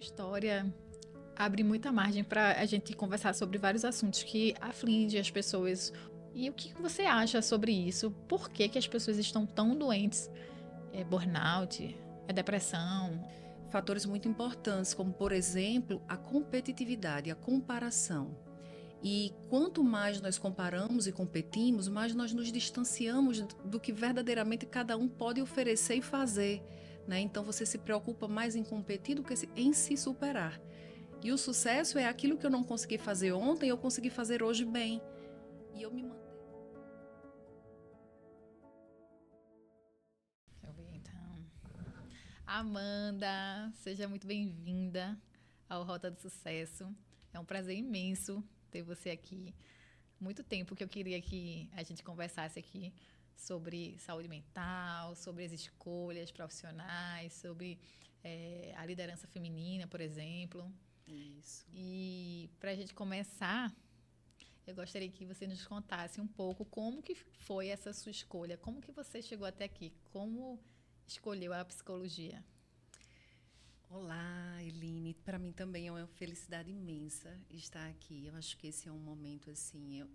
História abre muita margem para a gente conversar sobre vários assuntos que afligem as pessoas. E o que você acha sobre isso? Por que que as pessoas estão tão doentes? É burnout? É depressão? Fatores muito importantes, como, por exemplo, a competitividade, a comparação. E quanto mais nós comparamos e competimos, mais nós nos distanciamos do que verdadeiramente cada um pode oferecer e fazer. Né? Então você se preocupa mais em competir do que em se superar. E o sucesso é aquilo que eu não consegui fazer ontem, eu consegui fazer hoje bem. E eu me mantenho. Deixa eu ver então. Amanda, seja muito bem-vinda ao Rota do Sucesso. É um prazer imenso ter você aqui. Muito tempo que eu queria que a gente conversasse aqui sobre saúde mental, sobre as escolhas profissionais, sobre a liderança feminina, por exemplo. Isso. E para a gente começar, eu gostaria que você nos contasse um pouco como que foi essa sua escolha, como que você chegou até aqui, como escolheu a psicologia. Olá, Eline. Para mim também é uma felicidade imensa estar aqui. Eu acho que esse é um momento assim,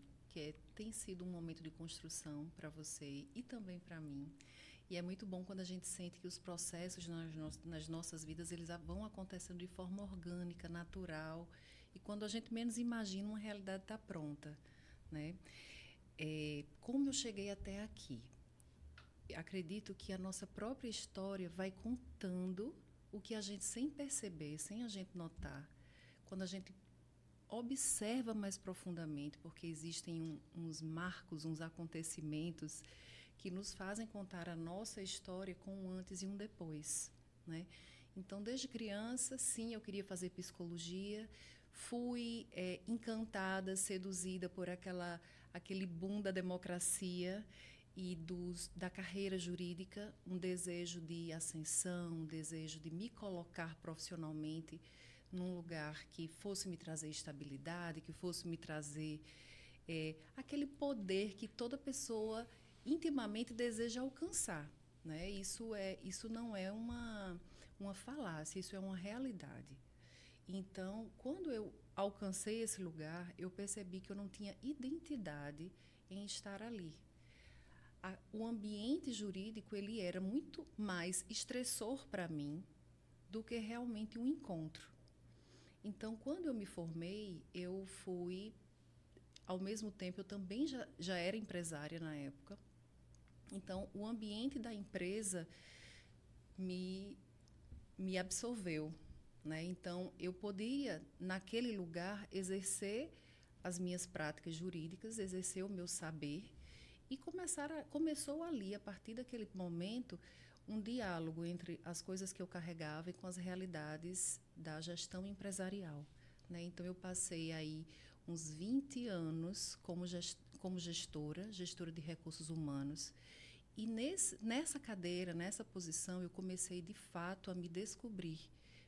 tem sido um momento de construção para você e também para mim. E é muito bom quando a gente sente que os processos nas nossas vidas eles vão acontecendo de forma orgânica, natural. E quando a gente menos imagina, uma realidade está pronta, né? Como eu cheguei até aqui? Acredito que a nossa própria história vai contando o que a gente, sem perceber, sem a gente notar, quando a gente observa mais profundamente, porque existem uns marcos, uns acontecimentos que nos fazem contar a nossa história com um antes e um depois, né? Então, desde criança, sim, eu queria fazer psicologia, fui encantada, seduzida por aquele boom da democracia e da carreira jurídica, um desejo de ascensão, um desejo de me colocar profissionalmente num lugar que fosse me trazer estabilidade, que fosse me trazer aquele poder que toda pessoa intimamente deseja alcançar. Né? Isso não é uma falácia, isso é uma realidade. Então, quando eu alcancei esse lugar, eu percebi que eu não tinha identidade em estar ali. O ambiente jurídico ele era muito mais estressor para mim do que realmente um encontro. Então, quando eu me formei, eu fui, ao mesmo tempo, eu também já era empresária na época. Então, o ambiente da empresa me, me absorveu. Né? Então, eu podia, naquele lugar, exercer as minhas práticas jurídicas, exercer o meu saber. E começou ali, a partir daquele momento, um diálogo entre as coisas que eu carregava e com as realidades da gestão empresarial. Né? Então, eu passei aí uns 20 anos como gestora de recursos humanos. E nessa cadeira, nessa posição, eu comecei, de fato, a me descobrir.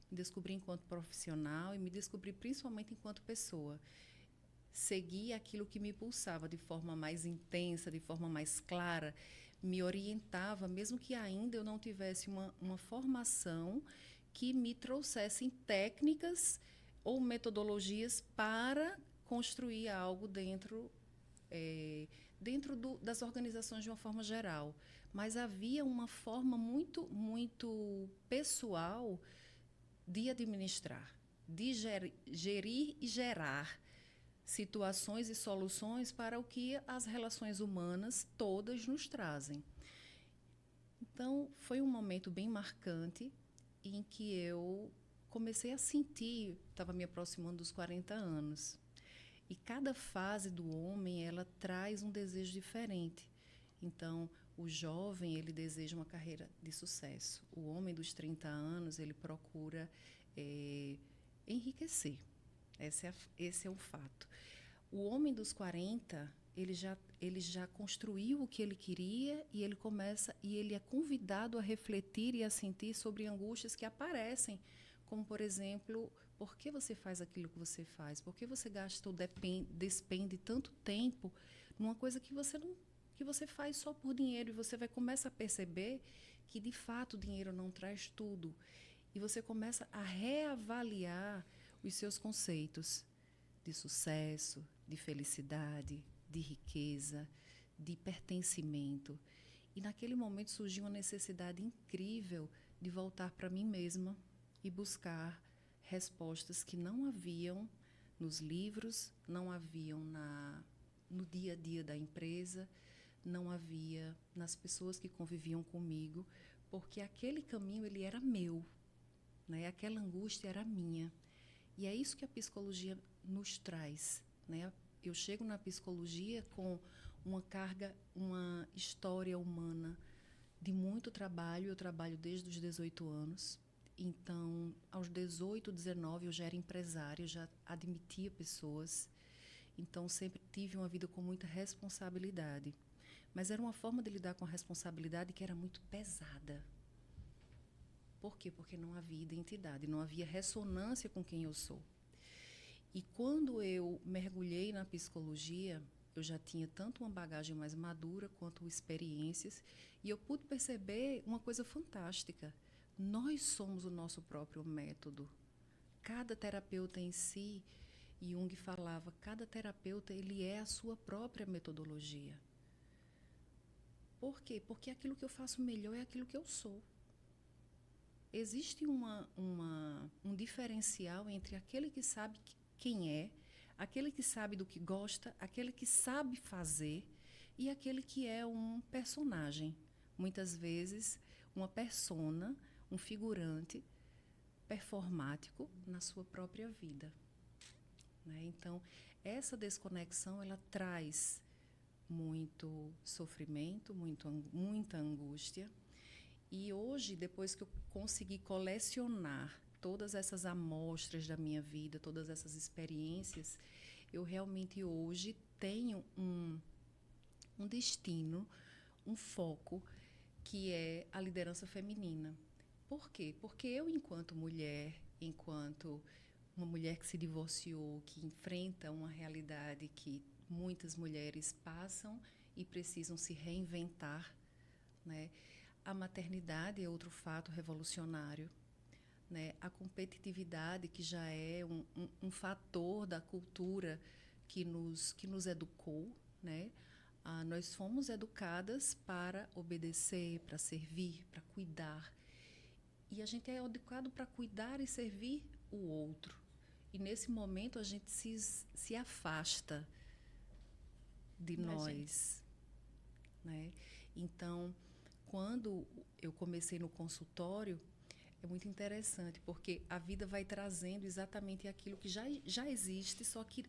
Me descobrir enquanto profissional e me descobrir principalmente enquanto pessoa. Seguir aquilo que me pulsava de forma mais intensa, de forma mais clara, me orientava, mesmo que ainda eu não tivesse uma formação que me trouxessem técnicas ou metodologias para construir algo das organizações de uma forma geral. Mas havia uma forma muito, muito pessoal de administrar, de gerir e gerar situações e soluções para o que as relações humanas todas nos trazem. Então, foi um momento bem marcante em que eu comecei a sentir, estava me aproximando dos 40 anos. E cada fase do homem, ela traz um desejo diferente. Então, o jovem, ele deseja uma carreira de sucesso. O homem dos 30 anos, ele procura enriquecer. Esse é um fato. O homem dos 40, ele já construiu o que ele queria e ele é convidado a refletir e a sentir sobre angústias que aparecem, como, por exemplo, por que você faz aquilo que você faz? Por que você gasta ou despende tanto tempo numa coisa que você faz só por dinheiro? E você vai começar a perceber que, de fato, o dinheiro não traz tudo. E você começa a reavaliar os seus conceitos de sucesso, de felicidade, de riqueza, de pertencimento. E naquele momento surgiu uma necessidade incrível de voltar para mim mesma e buscar respostas que não haviam nos livros, não haviam no dia a dia da empresa, não havia nas pessoas que conviviam comigo, porque aquele caminho ele era meu, né? Aquela angústia era minha. E é isso que a psicologia nos traz, né? Eu chego na psicologia com uma carga, uma história humana de muito trabalho. Eu trabalho desde os 18 anos. Então, aos 18, 19, eu já era empresária, eu já admitia pessoas. Então, sempre tive uma vida com muita responsabilidade. Mas era uma forma de lidar com a responsabilidade que era muito pesada. Por quê? Porque não havia identidade, não havia ressonância com quem eu sou. E quando eu mergulhei na psicologia, eu já tinha tanto uma bagagem mais madura quanto experiências, e eu pude perceber uma coisa fantástica. Nós somos o nosso próprio método. Cada terapeuta em si, Jung falava, cada terapeuta ele é a sua própria metodologia. Por quê? Porque aquilo que eu faço melhor é aquilo que eu sou. Existe um diferencial entre aquele que sabe quem é, aquele que sabe do que gosta, aquele que sabe fazer e aquele que é um personagem. Muitas vezes, uma persona, um figurante performático na sua própria vida, né? Então, essa desconexão ela traz muito sofrimento, muita angústia. E hoje, depois que eu consegui colecionar todas essas amostras da minha vida, todas essas experiências, eu realmente hoje tenho um destino, um foco, que é a liderança feminina. Por quê? Porque eu, enquanto mulher, enquanto uma mulher que se divorciou, que enfrenta uma realidade que muitas mulheres passam e precisam se reinventar, né? A maternidade é outro fato revolucionário, né? A competitividade, que já é um fator da cultura que nos educou, né? Nós fomos educadas para obedecer, para servir, para cuidar. E a gente é educado para cuidar e servir o outro. E nesse momento a gente se afasta de nós, né? Então, quando eu comecei no consultório, é muito interessante, porque a vida vai trazendo exatamente aquilo que já existe, só que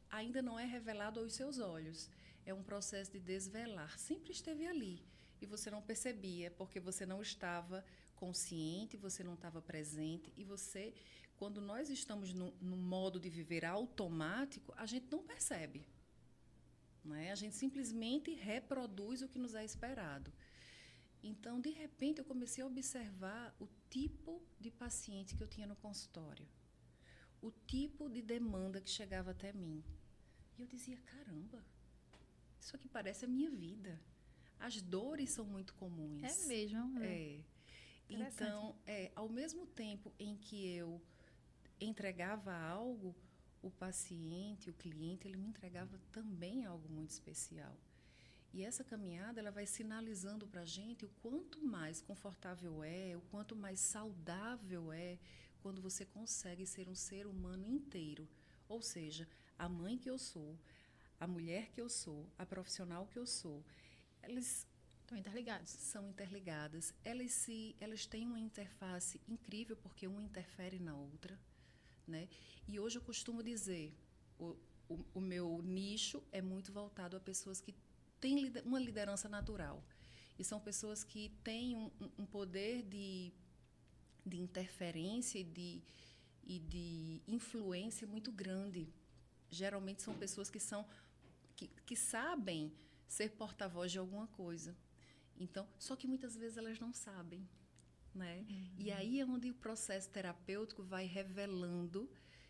ainda não é revelado aos seus olhos. É um processo de desvelar. Sempre esteve ali e você não percebia, porque você não estava consciente, você não estava presente. E você, quando nós estamos no modo de viver automático, a gente não percebe, né? A gente simplesmente reproduz o que nos é esperado. Então, de repente, eu comecei a observar o tipo de paciente que eu tinha no consultório, o tipo de demanda que chegava até mim. E eu dizia, caramba, isso aqui parece a minha vida. As dores são muito comuns. É mesmo? É. Então, ao mesmo tempo em que eu entregava algo, o paciente, o cliente, ele me entregava também algo muito especial. E essa caminhada ela vai sinalizando para a gente o quanto mais confortável é, o quanto mais saudável é quando você consegue ser um ser humano inteiro. Ou seja, a mãe que eu sou, a mulher que eu sou, a profissional que eu sou, elas estão interligadas. São interligadas. Elas têm uma interface incrível porque uma interfere na outra, né? E hoje eu costumo dizer, o meu nicho é muito voltado a pessoas que têm uma liderança natural. E são pessoas que têm um poder de interferência e de influência muito grande. Geralmente são pessoas que sabem ser porta-voz de alguma coisa. Então, só que muitas vezes elas não sabem, né? Uhum. E aí é onde o processo terapêutico vai revelando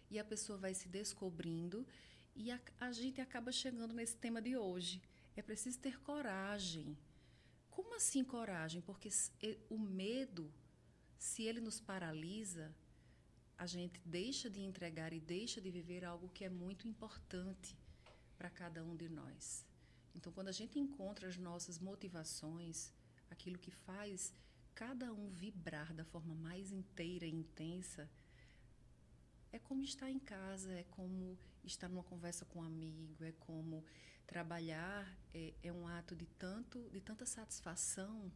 e a pessoa vai se descobrindo e a gente acaba chegando nesse tema de hoje. É preciso ter coragem. Como assim coragem? Porque o medo Se ele nos paralisa, a gente deixa de entregar e deixa de viver algo que é muito importante para cada um de nós. Então, quando a gente encontra as nossas motivações, aquilo que faz cada um vibrar da forma mais inteira e intensa, é como estar em casa, é como estar numa conversa com um amigo, é como trabalhar, é um ato de tanta satisfação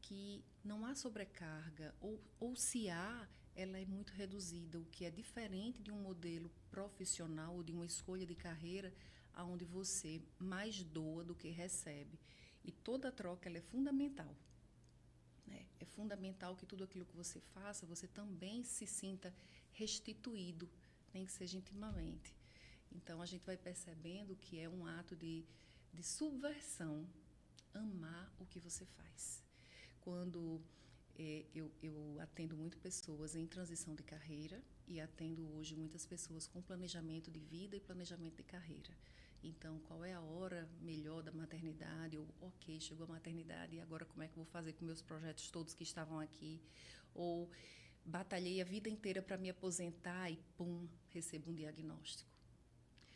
que não há sobrecarga, ou se há, ela é muito reduzida, o que é diferente de um modelo profissional ou de uma escolha de carreira onde você mais doa do que recebe. E toda troca ela é fundamental. Né? É fundamental que tudo aquilo que você faça, você também se sinta restituído, nem que seja intimamente. Então, a gente vai percebendo que é um ato de subversão, amar o que você faz. Quando eu atendo muito pessoas em transição de carreira e atendo hoje muitas pessoas com planejamento de vida e planejamento de carreira. Então, qual é a hora melhor da maternidade? Ou, ok, chegou a maternidade, e agora como é que eu vou fazer com meus projetos todos que estavam aqui? Ou batalhei a vida inteira para me aposentar e, pum, recebo um diagnóstico.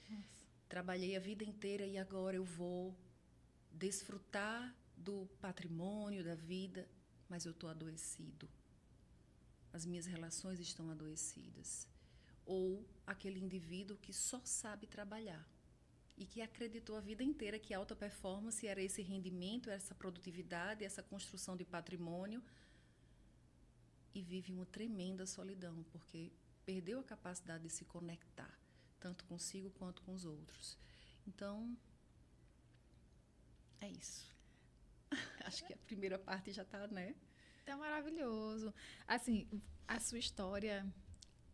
Nossa. Trabalhei a vida inteira e agora eu vou desfrutar do patrimônio, da vida, mas eu estou adoecido. As minhas relações estão adoecidas. Ou aquele indivíduo que só sabe trabalhar e que acreditou a vida inteira que alta performance era esse rendimento, essa produtividade, essa construção de patrimônio, e vive uma tremenda solidão, porque perdeu a capacidade de se conectar, tanto consigo quanto com os outros. Então, é isso. Acho que a primeira parte já está, né? Tá maravilhoso. Assim, a sua história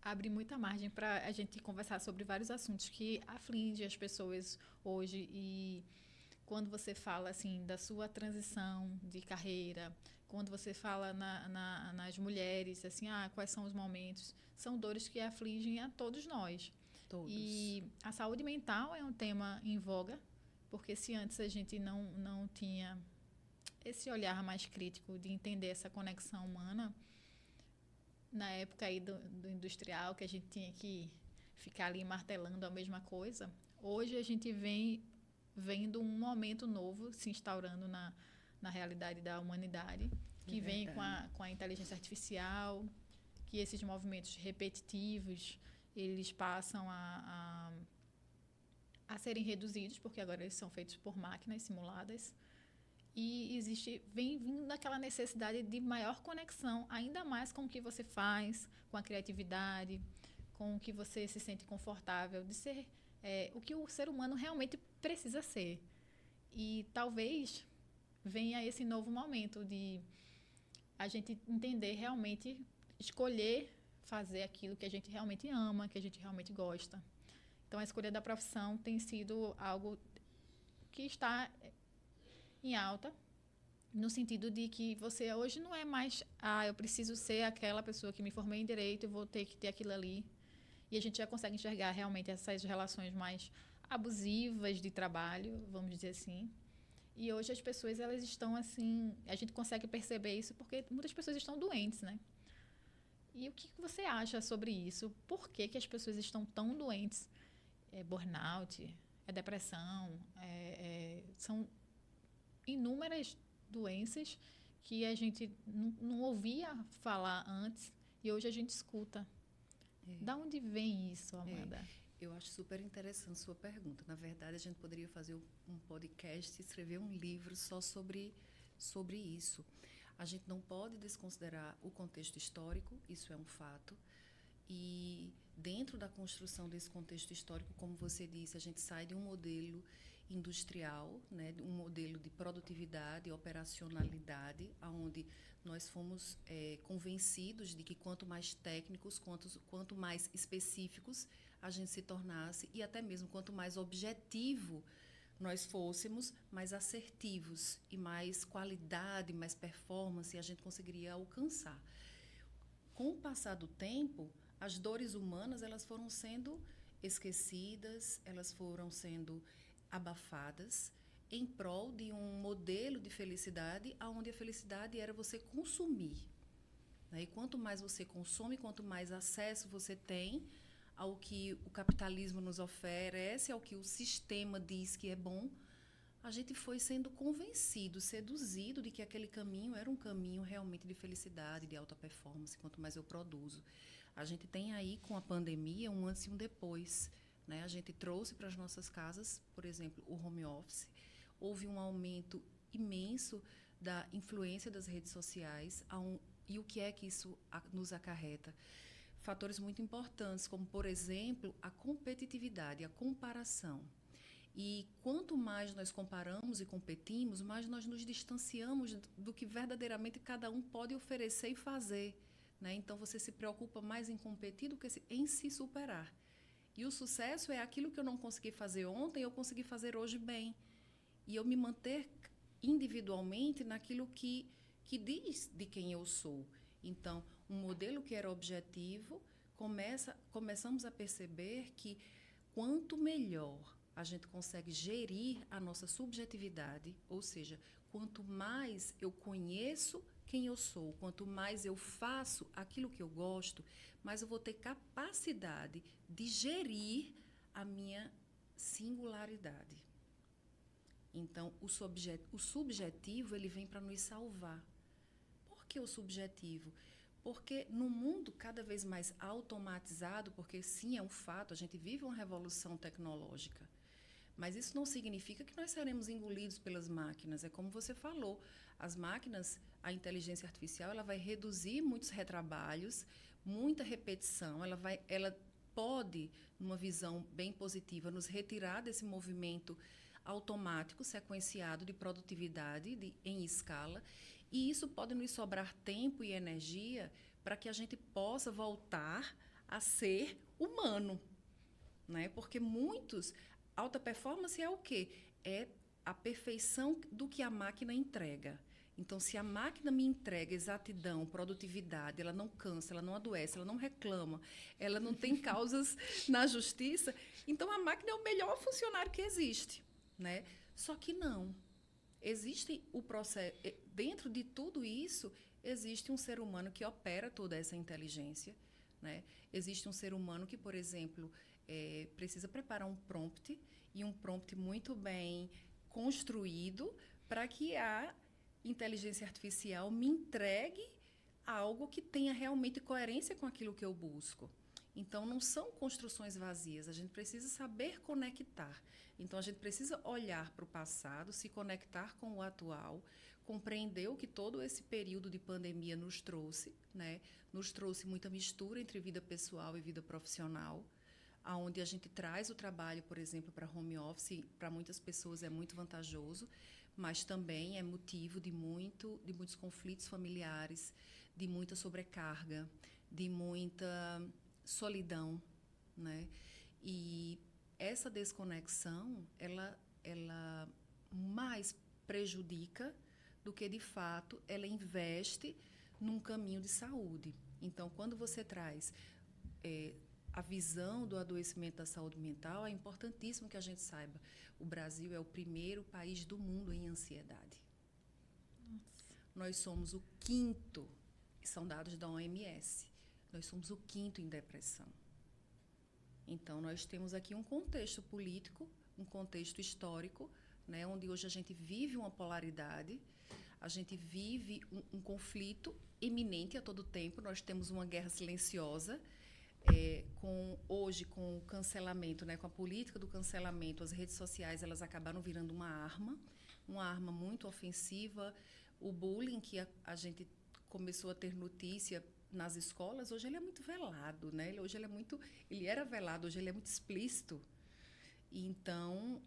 abre muita margem para a gente conversar sobre vários assuntos que afligem as pessoas hoje. E quando você fala assim da sua transição de carreira, quando você fala nas mulheres, assim, quais são os momentos, são dores que afligem a todos nós. Todos. E a saúde mental é um tema em voga, porque se antes a gente não tinha esse olhar mais crítico de entender essa conexão humana, na época aí do industrial, que a gente tinha que ficar ali martelando a mesma coisa, hoje a gente vem vendo um momento novo se instaurando na realidade da humanidade, que vem com a inteligência artificial, que esses movimentos repetitivos, eles passam a serem reduzidos, porque agora eles são feitos por máquinas simuladas. E vem vindo aquela necessidade de maior conexão, ainda mais com o que você faz, com a criatividade, com o que você se sente confortável, de ser o que o ser humano realmente precisa ser. E talvez venha esse novo momento de a gente entender realmente, escolher fazer aquilo que a gente realmente ama, que a gente realmente gosta. Então, a escolha da profissão tem sido algo que está em alta, no sentido de que você hoje não é mais, eu preciso ser aquela pessoa que me formei em direito e vou ter que ter aquilo ali. E a gente já consegue enxergar realmente essas relações mais abusivas de trabalho, vamos dizer assim. E hoje as pessoas, elas estão assim, a gente consegue perceber isso porque muitas pessoas estão doentes, né? E o que você acha sobre isso? Por que as pessoas estão tão doentes? Burnout, depressão, são inúmeras doenças que a gente não ouvia falar antes e hoje a gente escuta. Da onde vem isso, Amanda? Eu acho super interessante sua pergunta. Na verdade, a gente poderia fazer um podcast, escrever um livro só sobre isso. A gente não pode desconsiderar o contexto histórico, isso é um fato. E dentro da construção desse contexto histórico, como você disse, a gente sai de um modelo industrial, né, um modelo de produtividade, operacionalidade, onde nós fomos convencidos de que quanto mais técnicos, quanto mais específicos a gente se tornasse e até mesmo quanto mais objetivo nós fôssemos, mais assertivos e mais qualidade, mais performance a gente conseguiria alcançar. Com o passar do tempo, as dores humanas elas foram sendo esquecidas, elas foram sendo abafadas em prol de um modelo de felicidade onde a felicidade era você consumir. né? E quanto mais você consome, quanto mais acesso você tem ao que o capitalismo nos oferece, ao que o sistema diz que é bom, a gente foi sendo convencido, seduzido de que aquele caminho era um caminho realmente de felicidade, de alta performance, quanto mais eu produzo. A gente tem aí, com a pandemia, um antes e um depois, né? A gente trouxe para as nossas casas, por exemplo, o home office. Houve um aumento imenso da influência das redes sociais e o que é que isso nos acarreta? Fatores muito importantes, como, por exemplo, a competitividade, a comparação. E quanto mais nós comparamos e competimos, mais nós nos distanciamos do que verdadeiramente cada um pode oferecer e fazer, né? Então, você se preocupa mais em competir do que em se superar. E o sucesso é aquilo que eu não consegui fazer ontem, eu consegui fazer hoje bem. E eu me manter individualmente naquilo que diz de quem eu sou. Então, um modelo que era objetivo, começamos a perceber que quanto melhor a gente consegue gerir a nossa subjetividade, ou seja, quanto mais eu conheço quem eu sou, quanto mais eu faço aquilo que eu gosto, mais eu vou ter capacidade de gerir a minha singularidade. Então, o subjetivo ele vem para nos salvar. Por que o subjetivo? Porque no mundo cada vez mais automatizado, porque sim, é um fato, a gente vive uma revolução tecnológica, mas isso não significa que nós seremos engolidos pelas máquinas. É como você falou, as máquinas, a inteligência artificial, ela vai reduzir muitos retrabalhos, muita repetição, ela pode, numa visão bem positiva, nos retirar desse movimento automático, sequenciado de produtividade em escala, e isso pode nos sobrar tempo e energia para que a gente possa voltar a ser humano, né? Porque alta performance é o quê? É a perfeição do que a máquina entrega. Então, se a máquina me entrega exatidão, produtividade, ela não cansa, ela não adoece, ela não reclama, ela não tem causas na justiça, então a máquina é o melhor funcionário que existe, né? Só que não. Existe o processo, dentro de tudo isso, existe um ser humano que opera toda essa inteligência, né? Existe um ser humano que, por exemplo, precisa preparar um prompt, e um prompt muito bem construído para que a inteligência artificial me entregue algo que tenha realmente coerência com aquilo que eu busco. Então, não são construções vazias, a gente precisa saber conectar. Então, a gente precisa olhar para o passado, se conectar com o atual, compreender o que todo esse período de pandemia nos trouxe, né? Nos trouxe muita mistura entre vida pessoal e vida profissional, onde a gente traz o trabalho, por exemplo, para home office, para muitas pessoas é muito vantajoso, mas também é motivo de muitos conflitos familiares, de muita sobrecarga, de muita solidão, né? E essa desconexão, ela mais prejudica do que, de fato, ela investe num caminho de saúde. Então, quando você traz a visão do adoecimento da saúde mental, é importantíssimo que a gente saiba. O Brasil é o primeiro país do mundo em ansiedade. Nossa. Nós somos o 5º, são dados da OMS, nós somos o 5º em depressão. Então, nós temos aqui um contexto político, um contexto histórico, né, onde hoje a gente vive uma polaridade, a gente vive um conflito iminente a todo tempo, nós temos uma guerra silenciosa, hoje com o cancelamento, né, com a política do cancelamento, as redes sociais elas acabaram virando uma arma muito ofensiva. O bullying que a gente começou a ter notícia nas escolas, hoje ele é muito velado, né? Ele era velado, hoje ele é muito explícito. Então,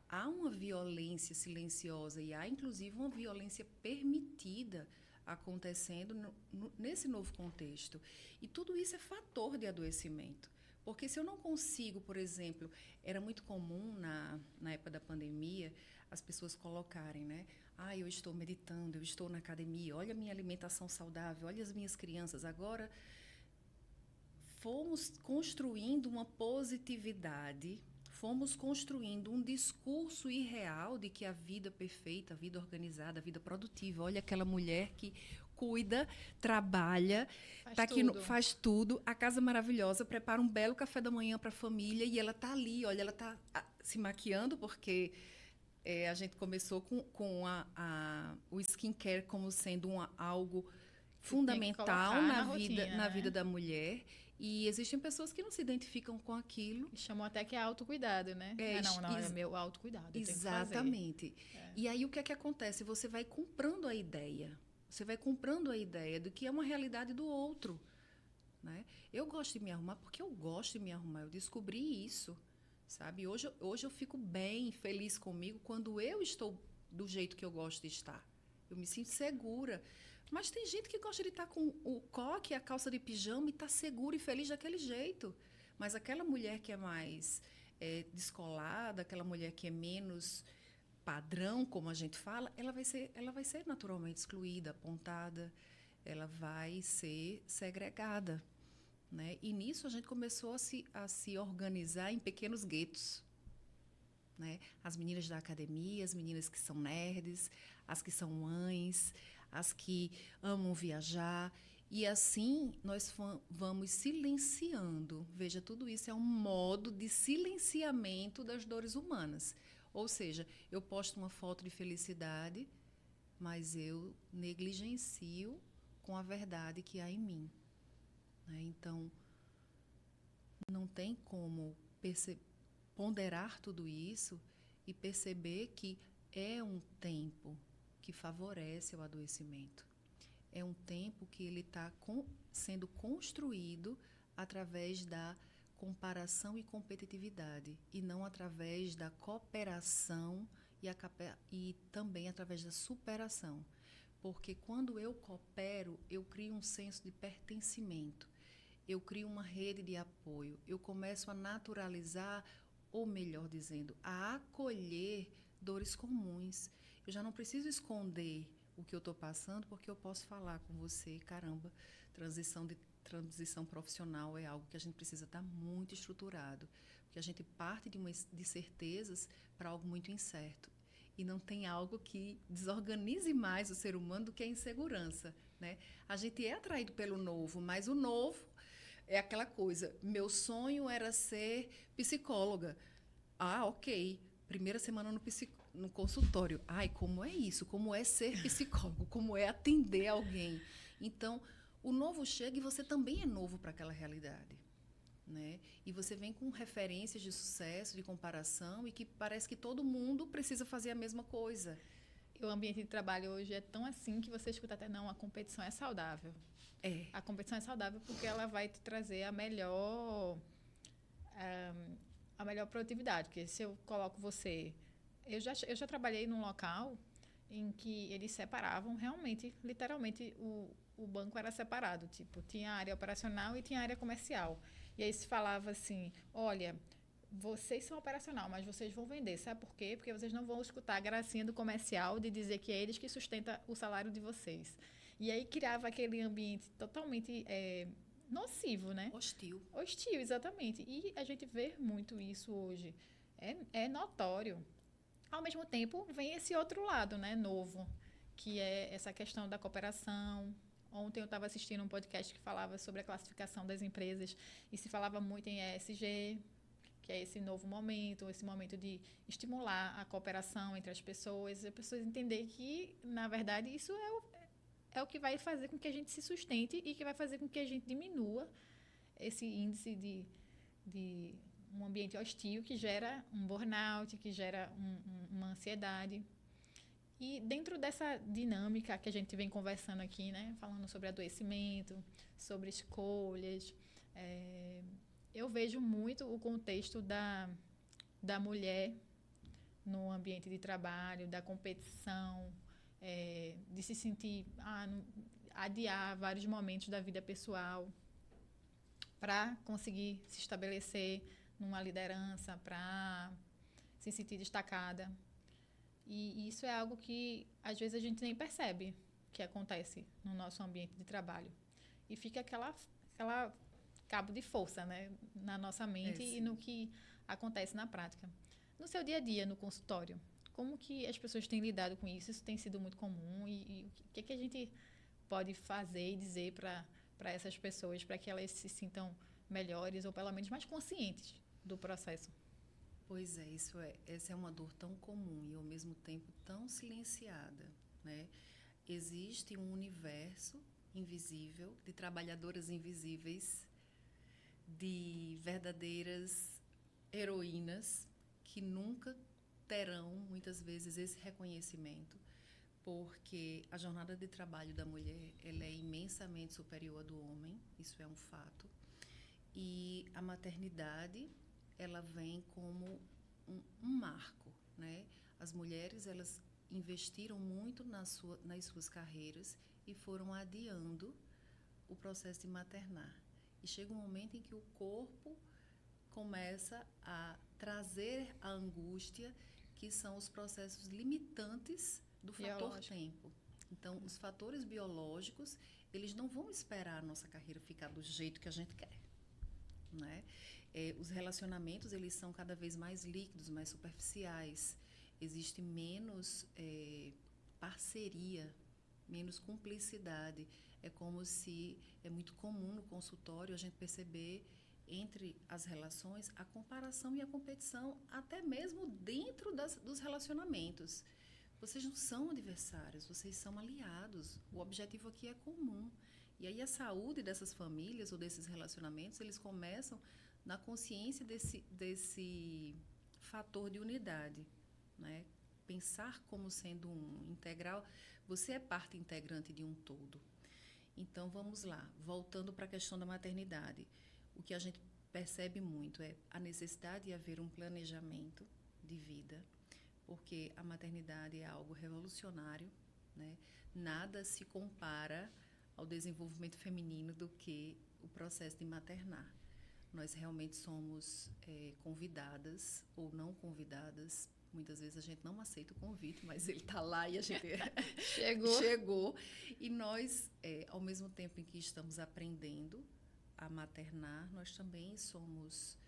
há uma violência silenciosa e há, inclusive, uma violência permitida acontecendo nesse novo contexto. E tudo isso é fator de adoecimento. Porque se eu não consigo, por exemplo, era muito comum na época da pandemia, as pessoas colocarem, né? Eu estou meditando, eu estou na academia, olha a minha alimentação saudável, olha as minhas crianças. Agora, fomos construindo uma positividade, fomos construindo um discurso irreal de que a vida perfeita, a vida organizada, a vida produtiva. Olha aquela mulher que cuida, trabalha, faz tudo, a casa maravilhosa, prepara um belo café da manhã para a família e ela tá ali, olha, ela tá se maquiando porque a gente começou com o skincare como sendo algo fundamental na vida da mulher. E existem pessoas que não se identificam com aquilo. Chamam até que é autocuidado, né? Não, é meu autocuidado. Exatamente. E aí o que é que acontece? Você vai comprando a ideia. Você vai comprando a ideia do que é uma realidade do outro. Né? Eu gosto de me arrumar porque eu gosto de me arrumar. Eu descobri isso. Sabe? Hoje eu fico bem, feliz comigo quando eu estou do jeito que eu gosto de estar. Eu me sinto segura. Mas tem gente que gosta de estar com o coque, a calça de pijama e está segura e feliz daquele jeito. Mas aquela mulher que é mais descolada, aquela mulher que é menos padrão, como a gente fala, ela vai ser naturalmente excluída, apontada, ela vai ser segregada. Né? E nisso a gente começou a se organizar em pequenos guetos. Né? As meninas da academia, as meninas que são nerds, as que são mães, as que amam viajar. E assim nós vamos silenciando. Veja, tudo isso é um modo de silenciamento das dores humanas. Ou seja, eu posto uma foto de felicidade, mas eu negligencio com a verdade que há em mim. Né? Então, não tem como ponderar tudo isso e perceber que é um tempo que favorece o adoecimento. É um tempo que ele está sendo construído através da comparação e competitividade, e não através da cooperação e também através da superação. Porque quando eu coopero, eu crio um senso de pertencimento, eu crio uma rede de apoio, eu começo a naturalizar, ou melhor dizendo, a acolher dores comuns. Eu já não preciso esconder o que eu estou passando, porque eu posso falar com você, caramba, transição profissional é algo que a gente precisa estar muito estruturado, porque a gente parte de certezas para algo muito incerto. E não tem algo que desorganize mais o ser humano do que a insegurança. Né? A gente é atraído pelo novo, mas o novo é aquela coisa. Meu sonho era ser psicóloga. Ah, ok. Primeira semana no consultório. Ai, como é isso? Como é ser psicólogo? Como é atender alguém? Então, o novo chega e você também é novo para aquela realidade. Né? E você vem com referências de sucesso, de comparação, e que parece que todo mundo precisa fazer a mesma coisa. E o ambiente de trabalho hoje é tão assim que você escuta até, não, a competição é saudável. A competição é saudável porque ela vai te trazer a melhor produtividade. Porque se eu coloco você... Eu já trabalhei num local em que eles separavam realmente, literalmente, o banco era separado. Tipo, tinha a área operacional e tinha a área comercial. E aí se falava assim, olha, vocês são operacional, mas vocês vão vender. Sabe por quê? Porque vocês não vão escutar a gracinha do comercial de dizer que é eles que sustentam o salário de vocês. E aí criava aquele ambiente totalmente nocivo, né? Hostil, exatamente. E a gente vê muito isso hoje. É notório. Ao mesmo tempo, vem esse outro lado, né, novo, que é essa questão da cooperação. Ontem eu estava assistindo um podcast que falava sobre a classificação das empresas e se falava muito em ESG, que é esse novo momento, esse momento de estimular a cooperação entre as pessoas entenderem que, na verdade, isso é o que vai fazer com que a gente se sustente e que vai fazer com que a gente diminua esse índice de um ambiente hostil que gera um burnout, que gera uma ansiedade. E dentro dessa dinâmica que a gente vem conversando aqui, né, falando sobre adoecimento, sobre escolhas, eu vejo muito o contexto da mulher no ambiente de trabalho, da competição, de se sentir, adiar vários momentos da vida pessoal para conseguir se estabelecer numa liderança, para se sentir destacada. E isso é algo que, às vezes, a gente nem percebe que acontece no nosso ambiente de trabalho. E fica aquela cabo de força, né, na nossa mente e no que acontece na prática. No seu dia a dia, no consultório, como que as pessoas têm lidado com isso? Isso tem sido muito comum? E o que a gente pode fazer e dizer para essas pessoas, para que elas se sintam melhores ou pelo menos mais conscientes do processo? Pois é, essa é uma dor tão comum e ao mesmo tempo tão silenciada, né? Existe um universo invisível de trabalhadoras invisíveis, de verdadeiras heroínas que nunca terão, muitas vezes, esse reconhecimento, porque a jornada de trabalho da mulher ela é imensamente superior à do homem, isso é um fato, e a maternidade ela vem como um marco, né? As mulheres elas investiram muito nas suas carreiras e foram adiando o processo de maternar. E chega um momento em que o corpo começa a trazer a angústia, que são os processos limitantes do fator tempo. Então, os fatores biológicos, eles não vão esperar a nossa carreira ficar do jeito que a gente quer, né? Os relacionamentos, eles são cada vez mais líquidos, mais superficiais. Existe menos parceria, menos cumplicidade. É como se é muito comum no consultório a gente perceber entre as relações a comparação e a competição, até mesmo dentro dos relacionamentos. Vocês não são adversários, vocês são aliados. O objetivo aqui é comum. E aí a saúde dessas famílias ou desses relacionamentos, eles começam na consciência desse fator de unidade, né? Pensar como sendo um integral, você é parte integrante de um todo. Então, vamos lá, voltando para a questão da maternidade. O que a gente percebe muito é a necessidade de haver um planejamento de vida, porque a maternidade é algo revolucionário, né? Nada se compara ao desenvolvimento feminino do que o processo de maternar. Nós realmente somos convidadas ou não convidadas. Muitas vezes a gente não aceita o convite, mas ele está lá e a gente chegou. E nós, ao mesmo tempo em que estamos aprendendo a maternar, nós também somos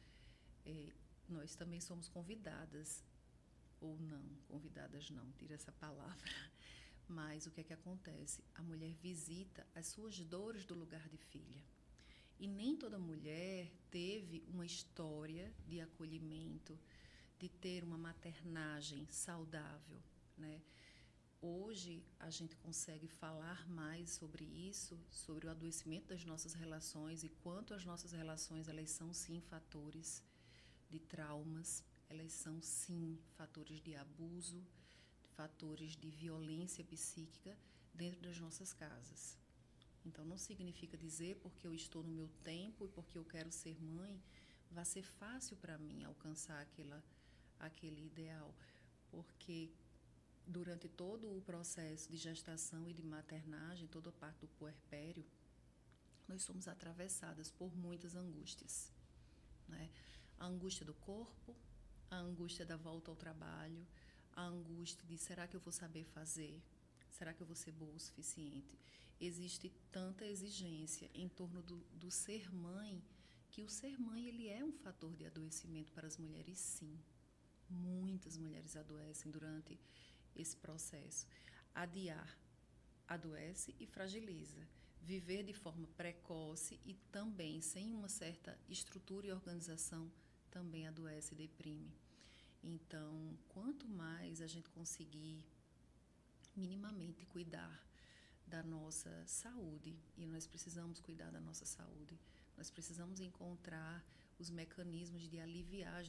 convidadas, ou não, convidadas não, tira essa palavra. Mas o que é que acontece? A mulher visita as suas dores do lugar de filha. E nem toda mulher teve uma história de acolhimento, de ter uma maternagem saudável, né? Hoje, a gente consegue falar mais sobre isso, sobre o adoecimento das nossas relações e quanto as nossas relações, elas são, sim, fatores de traumas, elas são, sim, fatores de abuso, fatores de violência psíquica dentro das nossas casas. Então, não significa dizer porque eu estou no meu tempo e porque eu quero ser mãe, vai ser fácil para mim alcançar aquele ideal. Porque durante todo o processo de gestação e de maternagem, toda a parte do puerpério, nós somos atravessadas por muitas angústias, né? A angústia do corpo, a angústia da volta ao trabalho, a angústia de será que eu vou saber fazer? Será que eu vou ser boa o suficiente? Existe tanta exigência em torno do ser mãe, que o ser mãe ele é um fator de adoecimento para as mulheres, sim. Muitas mulheres adoecem durante esse processo. Adiar adoece e fragiliza. Viver de forma precoce e também sem uma certa estrutura e organização também adoece e deprime. Então, quanto mais a gente conseguir minimamente cuidar da nossa saúde, e nós precisamos cuidar da nossa saúde, nós precisamos encontrar os mecanismos de aliviar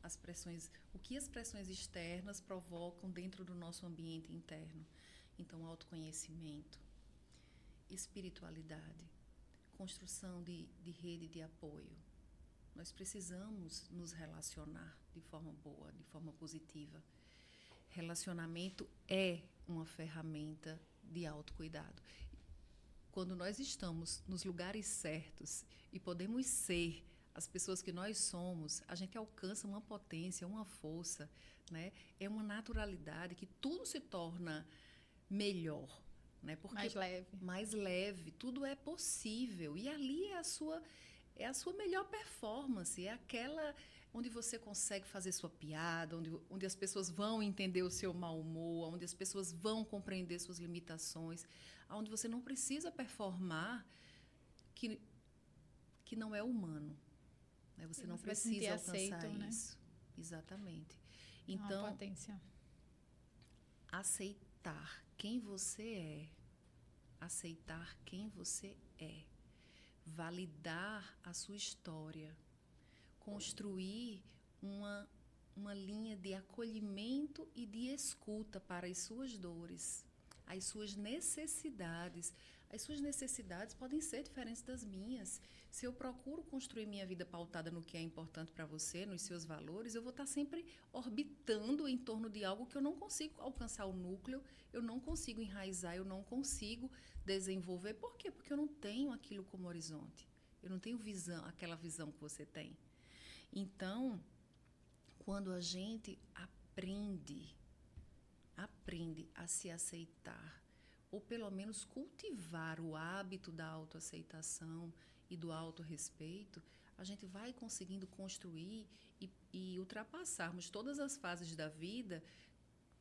as pressões, o que as pressões externas provocam dentro do nosso ambiente interno. Então, autoconhecimento, espiritualidade, construção de rede de apoio. Nós precisamos nos relacionar de forma boa, de forma positiva. Relacionamento é uma ferramenta de autocuidado. Quando nós estamos nos lugares certos e podemos ser as pessoas que nós somos, a gente alcança uma potência, uma força, né? É uma naturalidade que tudo se torna melhor, né? Porque mais leve, tudo é possível. E ali é a sua melhor performance, onde você consegue fazer sua piada, onde as pessoas vão entender o seu mau humor, onde as pessoas vão compreender suas limitações, onde você não precisa performar que não é humano. Né? Você não precisa alcançar aceito, isso. Né? Exatamente. Então, uma potência. Aceitar quem você é, validar a sua história, construir uma linha de acolhimento e de escuta para as suas dores, as suas necessidades. As suas necessidades podem ser diferentes das minhas. Se eu procuro construir minha vida pautada no que é importante para você, nos seus valores, eu vou estar sempre orbitando em torno de algo que eu não consigo alcançar o núcleo, eu não consigo enraizar, eu não consigo desenvolver. Por quê? Porque eu não tenho aquilo como horizonte. Eu não tenho aquela visão que você tem. Então, quando a gente aprende a se aceitar, ou pelo menos cultivar o hábito da autoaceitação e do autorrespeito, a gente vai conseguindo construir e ultrapassarmos todas as fases da vida,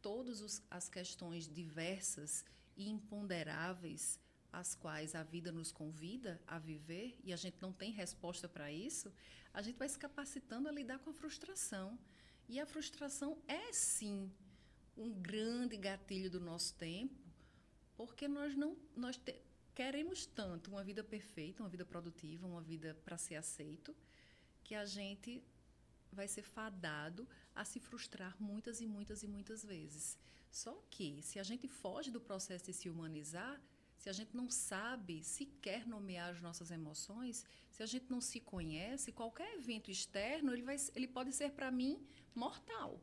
todas as questões diversas e imponderáveis às quais a vida nos convida a viver, e a gente não tem resposta para isso, a gente vai se capacitando a lidar com a frustração. E a frustração é, sim, um grande gatilho do nosso tempo, porque queremos tanto uma vida perfeita, uma vida produtiva, uma vida para ser aceito, que a gente vai ser fadado a se frustrar muitas e muitas e muitas vezes. Só que, se a gente foge do processo de se humanizar, se a gente não sabe sequer nomear as nossas emoções, se a gente não se conhece, qualquer evento externo, ele pode ser, para mim, mortal.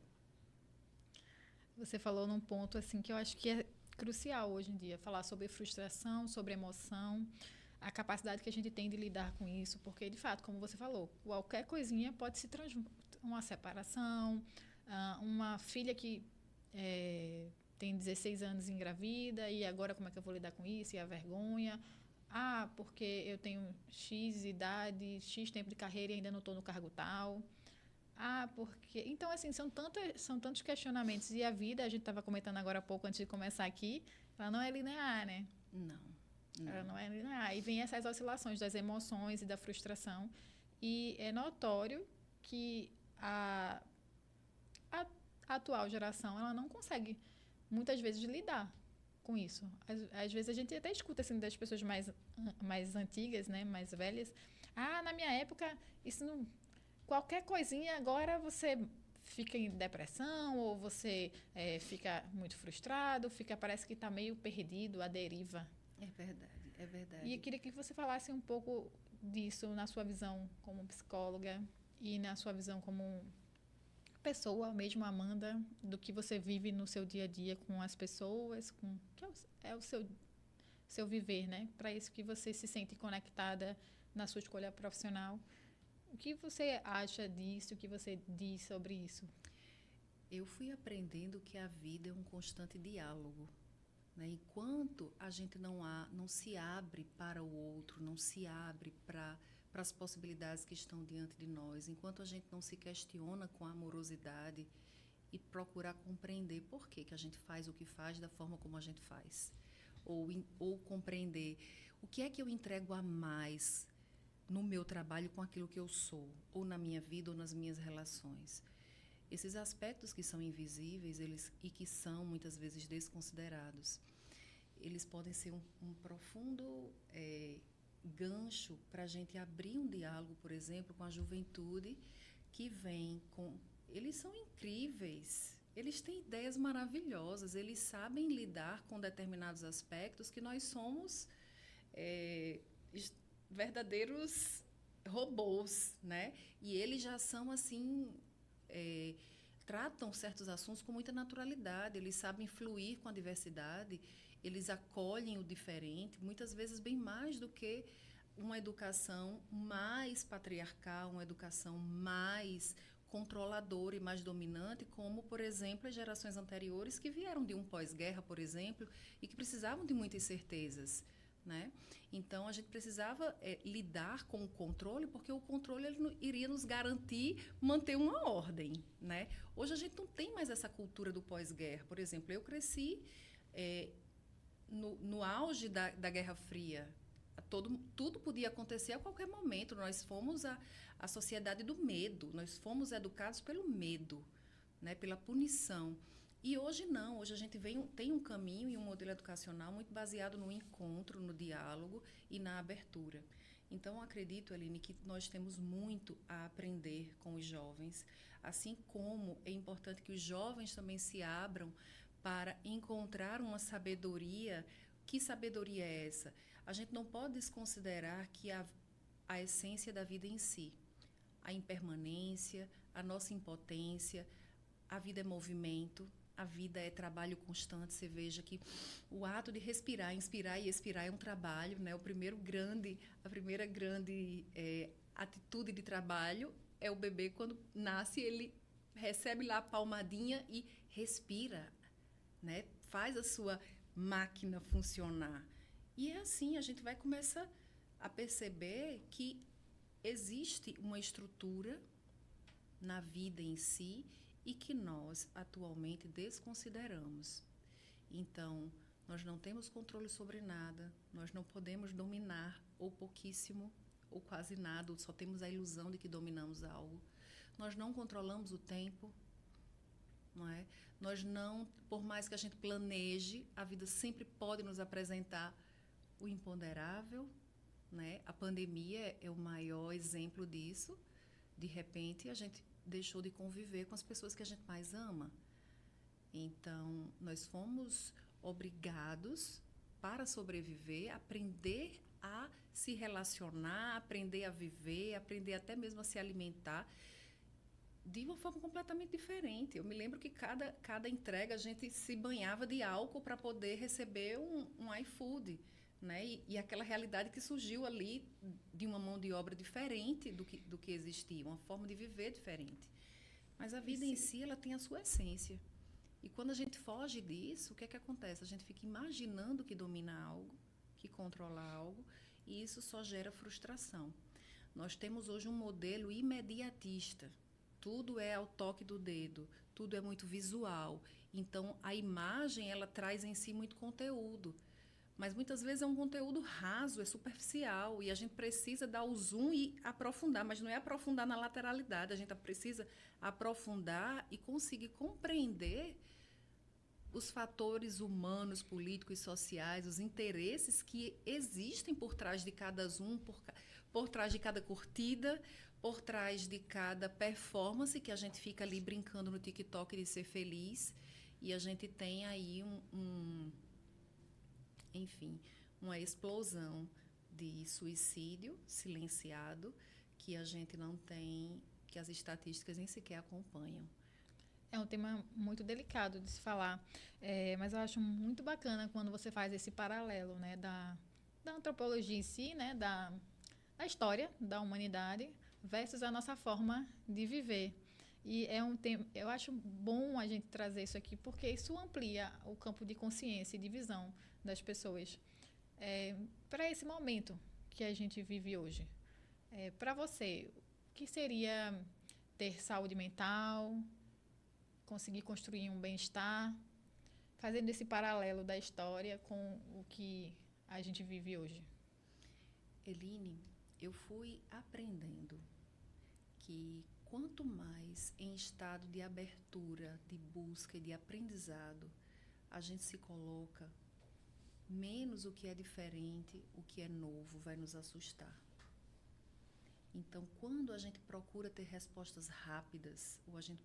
Você falou num ponto assim que eu acho que é crucial hoje em dia, falar sobre frustração, sobre emoção, a capacidade que a gente tem de lidar com isso, porque, de fato, como você falou, qualquer coisinha pode se transformar. Uma separação, uma filha que tem 16 anos engravida, e agora como é que eu vou lidar com isso? E a vergonha. Porque eu tenho X idade, X tempo de carreira e ainda não estou no cargo tal. Porque... Então, assim, são tantos questionamentos. E a vida, a gente estava comentando agora há pouco, antes de começar aqui, ela não é linear, né? Não. Ela não é linear. E vem essas oscilações das emoções e da frustração. E é notório que a atual geração, ela não consegue, muitas vezes, lidar com isso. Às vezes, a gente até escuta, assim, das pessoas mais antigas, né? Mais velhas. Na minha época, isso não... Qualquer coisinha, agora você fica em depressão ou você fica muito frustrado, parece que está meio perdido, à deriva. É verdade, é verdade. E eu queria que você falasse um pouco disso na sua visão como psicóloga e na sua visão como pessoa mesmo, Amanda, do que você vive no seu dia a dia com as pessoas, que é o seu viver, né? Para isso que você se sente conectada na sua escolha profissional. O que você acha disso? O que você diz sobre isso? Eu fui aprendendo que a vida é um constante diálogo. Né? Enquanto a gente não se abre para o outro, não se abre para as possibilidades que estão diante de nós, enquanto a gente não se questiona com amorosidade e procurar compreender por que a gente faz o que faz da forma como a gente faz, ou compreender o que é que eu entrego a mais no meu trabalho com aquilo que eu sou, ou na minha vida, ou nas minhas relações. Esses aspectos que são invisíveis e que são, muitas vezes, desconsiderados, eles podem ser um profundo gancho para a gente abrir um diálogo, por exemplo, com a juventude que vem com... Eles são incríveis, eles têm ideias maravilhosas, eles sabem lidar com determinados aspectos que nós somos... verdadeiros robôs, né? E eles já são, assim, tratam certos assuntos com muita naturalidade, eles sabem fluir com a diversidade, eles acolhem o diferente, muitas vezes bem mais do que uma educação mais patriarcal, uma educação mais controladora e mais dominante, como, por exemplo, as gerações anteriores que vieram de um pós-guerra, por exemplo, e que precisavam de muitas certezas. né? Então, a gente precisava lidar com o controle, porque o controle ele iria nos garantir manter uma ordem, né? Hoje a gente não tem mais essa cultura do pós-guerra. Por exemplo, eu cresci no auge da Guerra Fria. Tudo podia acontecer a qualquer momento. Nós fomos a sociedade do medo. Nós fomos educados pelo medo, né? Pela punição. E hoje não, hoje a gente tem um caminho e um modelo educacional muito baseado no encontro, no diálogo e na abertura. Então, eu acredito, Aline, que nós temos muito a aprender com os jovens, assim como é importante que os jovens também se abram para encontrar uma sabedoria. Que sabedoria é essa? A gente não pode desconsiderar que a essência da vida em si, a impermanência, a nossa impotência, a vida é movimento, a vida é trabalho constante. Você veja que o ato de respirar, inspirar e expirar é um trabalho, né? A primeira grande atitude de trabalho é o bebê, quando nasce, ele recebe lá a palmadinha e respira, né? Faz a sua máquina funcionar. E é assim, a gente vai começar a perceber que existe uma estrutura na vida em si e que nós atualmente desconsideramos. Então, nós não temos controle sobre nada, nós não podemos dominar ou pouquíssimo ou quase nada, ou só temos a ilusão de que dominamos algo. Nós não controlamos o tempo, não é? Nós não, por mais que a gente planeje, a vida sempre pode nos apresentar o imponderável, né? A pandemia é o maior exemplo disso. De repente, a gente deixou de conviver com as pessoas que a gente mais ama. Então, nós fomos obrigados, para sobreviver, a aprender a se relacionar, aprender a viver, aprender até mesmo a se alimentar de uma forma completamente diferente. Eu me lembro que cada entrega a gente se banhava de álcool para poder receber um iFood, né? E aquela realidade que surgiu ali de uma mão de obra diferente do que existia, uma forma de viver diferente. Mas a vida em si, ela tem a sua essência. E quando a gente foge disso, o que é que acontece? A gente fica imaginando que domina algo, que controla algo, e isso só gera frustração. Nós temos hoje um modelo imediatista. Tudo é ao toque do dedo, tudo é muito visual. Então, a imagem, ela traz em si muito conteúdo. Mas muitas vezes é um conteúdo raso, é superficial, e a gente precisa dar o zoom e aprofundar, mas não é aprofundar na lateralidade, a gente precisa aprofundar e conseguir compreender os fatores humanos, políticos e sociais, os interesses que existem por trás de cada zoom, por trás de cada curtida, por trás de cada performance que a gente fica ali brincando no TikTok de ser feliz, e a gente tem aí enfim, uma explosão de suicídio silenciado que a gente não tem, que as estatísticas nem sequer acompanham. É um tema muito delicado de se falar, mas eu acho muito bacana quando você faz esse paralelo, né, da antropologia em si, né, da história da humanidade versus a nossa forma de viver. E é um tema, eu acho bom a gente trazer isso aqui, porque isso amplia o campo de consciência e de visão das pessoas para esse momento que a gente vive hoje. Para você, o que seria ter saúde mental, conseguir construir um bem-estar, fazendo esse paralelo da história com o que a gente vive hoje? Eline, eu fui aprendendo que quanto mais em estado de abertura, de busca e de aprendizado a gente se coloca, menos o que é diferente, o que é novo vai nos assustar. Então, quando a gente procura ter respostas rápidas, ou a gente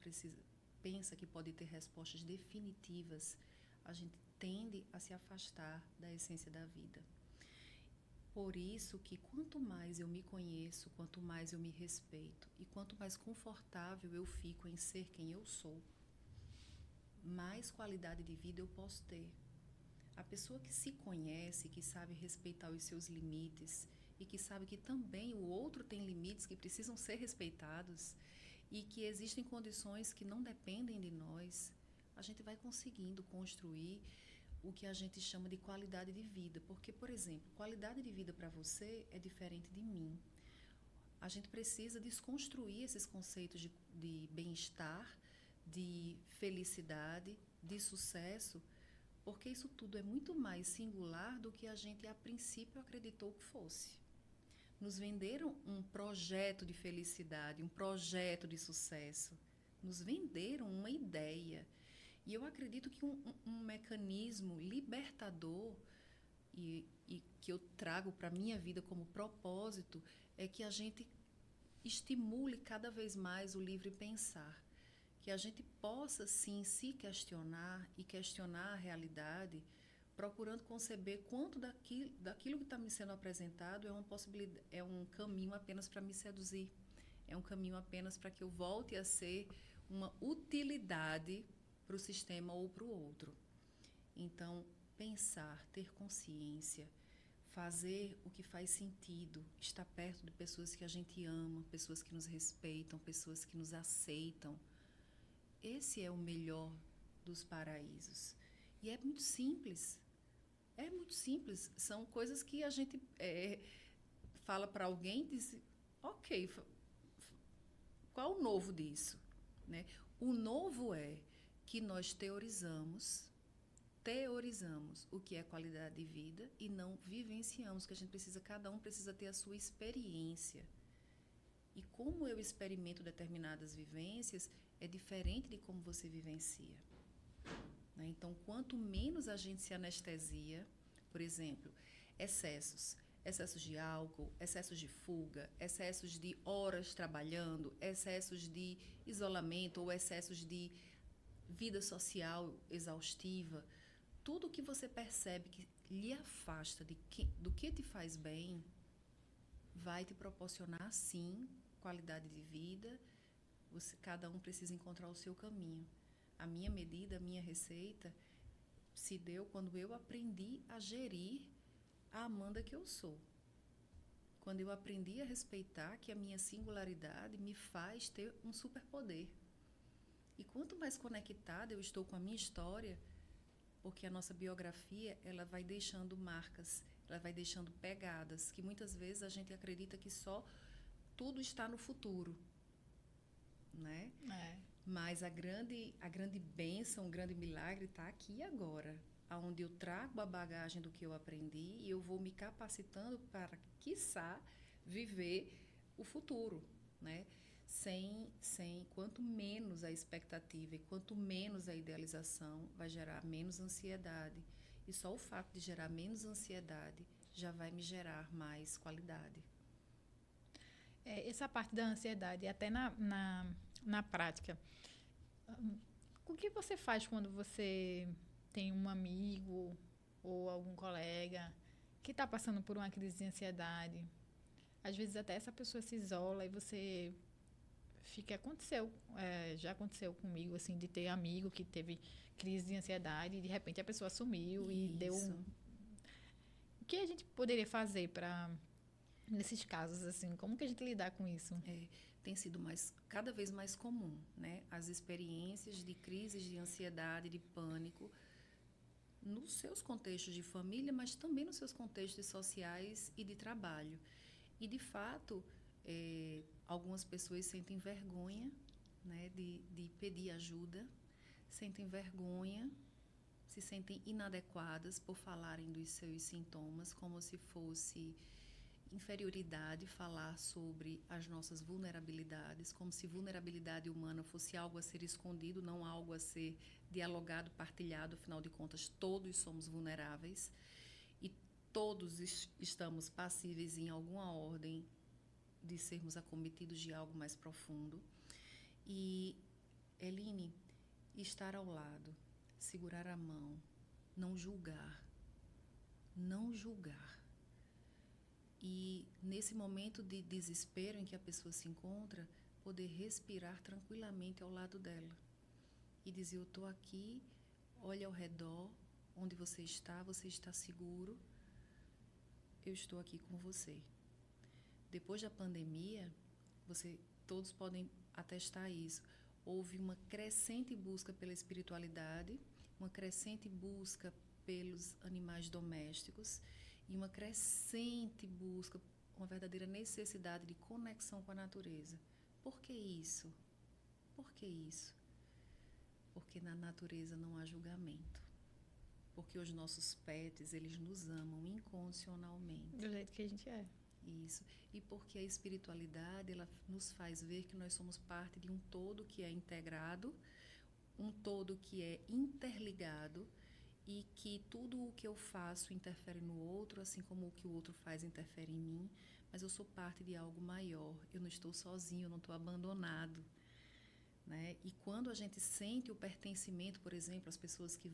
pensa que pode ter respostas definitivas, a gente tende a se afastar da essência da vida. Por isso que quanto mais eu me conheço, quanto mais eu me respeito e quanto mais confortável eu fico em ser quem eu sou, mais qualidade de vida eu posso ter. A pessoa que se conhece, que sabe respeitar os seus limites e que sabe que também o outro tem limites que precisam ser respeitados e que existem condições que não dependem de nós, a gente vai conseguindo construir o que a gente chama de qualidade de vida. Porque, por exemplo, qualidade de vida para você é diferente de mim. A gente precisa desconstruir esses conceitos de bem-estar, de felicidade, de sucesso, porque isso tudo é muito mais singular do que a gente a princípio acreditou que fosse. Nos venderam um projeto de felicidade, um projeto de sucesso. Nos venderam uma ideia. E eu acredito que um mecanismo libertador e que eu trago para a minha vida como propósito é que a gente estimule cada vez mais o livre pensar. Que a gente possa, sim, se questionar e questionar a realidade, procurando conceber quanto daquilo que está me sendo apresentado é uma possibilidade, é um caminho apenas para me seduzir, é um caminho apenas para que eu volte a ser uma utilidade para o sistema ou para o outro. Então, pensar, ter consciência, fazer o que faz sentido, estar perto de pessoas que a gente ama, pessoas que nos respeitam, pessoas que nos aceitam. Esse é o melhor dos paraísos. E é muito simples. É muito simples. São coisas que a gente fala para alguém e diz, ok, qual o novo disso? Né? O novo é que nós teorizamos o que é qualidade de vida e não vivenciamos, que a gente precisa, cada um precisa ter a sua experiência. E como eu experimento determinadas vivências é diferente de como você vivencia. Né? Então, quanto menos a gente se anestesia, por exemplo, excessos de álcool, excessos de fuga, excessos de horas trabalhando, excessos de isolamento ou excessos de vida social exaustiva, tudo que você percebe que lhe afasta do que te faz bem, vai te proporcionar, sim, qualidade de vida. Cada um precisa encontrar o seu caminho. A minha medida, a minha receita se deu quando eu aprendi a gerir a Amanda que eu sou. Quando eu aprendi a respeitar que a minha singularidade me faz ter um superpoder. E quanto mais conectada eu estou com a minha história, porque a nossa biografia, ela vai deixando marcas, ela vai deixando pegadas, que muitas vezes a gente acredita que só tudo está no futuro, né? Mas a grande bênção, o grande milagre está aqui agora, onde eu trago a bagagem do que eu aprendi e eu vou me capacitando para, quiçá, viver o futuro, né? Quanto menos a expectativa e quanto menos a idealização, vai gerar menos ansiedade. E só o fato de gerar menos ansiedade já vai me gerar mais qualidade. Essa parte da ansiedade, até na prática, o que você faz quando você tem um amigo ou algum colega que está passando por uma crise de ansiedade? Às vezes até essa pessoa se isola e você já aconteceu comigo, assim, de ter amigo que teve crise de ansiedade e de repente a pessoa sumiu e deu O que a gente poderia fazer para, nesses casos, assim, como que a gente lidar com isso? Tem sido cada vez mais comum, né? As experiências de crises de ansiedade, de pânico, nos seus contextos de família, mas também nos seus contextos sociais e de trabalho. E, de fato, algumas pessoas sentem vergonha, né, de pedir ajuda, sentem vergonha, se sentem inadequadas por falarem dos seus sintomas, como se fosse inferioridade falar sobre as nossas vulnerabilidades, como se vulnerabilidade humana fosse algo a ser escondido, não algo a ser dialogado, partilhado. Afinal de contas, todos somos vulneráveis e todos estamos passíveis em alguma ordem de sermos acometidos de algo mais profundo. E, Eline, estar ao lado, segurar a mão, não julgar. E, nesse momento de desespero em que a pessoa se encontra, poder respirar tranquilamente ao lado dela. E dizer, eu estou aqui, olha ao redor, onde você está seguro, eu estou aqui com você. Depois da pandemia, todos podem atestar isso. Houve uma crescente busca pela espiritualidade, uma crescente busca pelos animais domésticos e uma crescente busca, uma verdadeira necessidade de conexão com a natureza. Por que isso? Por que isso? Porque na natureza não há julgamento. Porque os nossos pets, eles nos amam incondicionalmente. Do jeito que a gente é. Isso. E porque a espiritualidade, ela nos faz ver que nós somos parte de um todo que é integrado, um todo que é interligado e que tudo o que eu faço interfere no outro, assim como o que o outro faz interfere em mim, mas eu sou parte de algo maior. Eu não estou sozinho, eu não estou abandonado. Né? E quando a gente sente o pertencimento, por exemplo, as pessoas que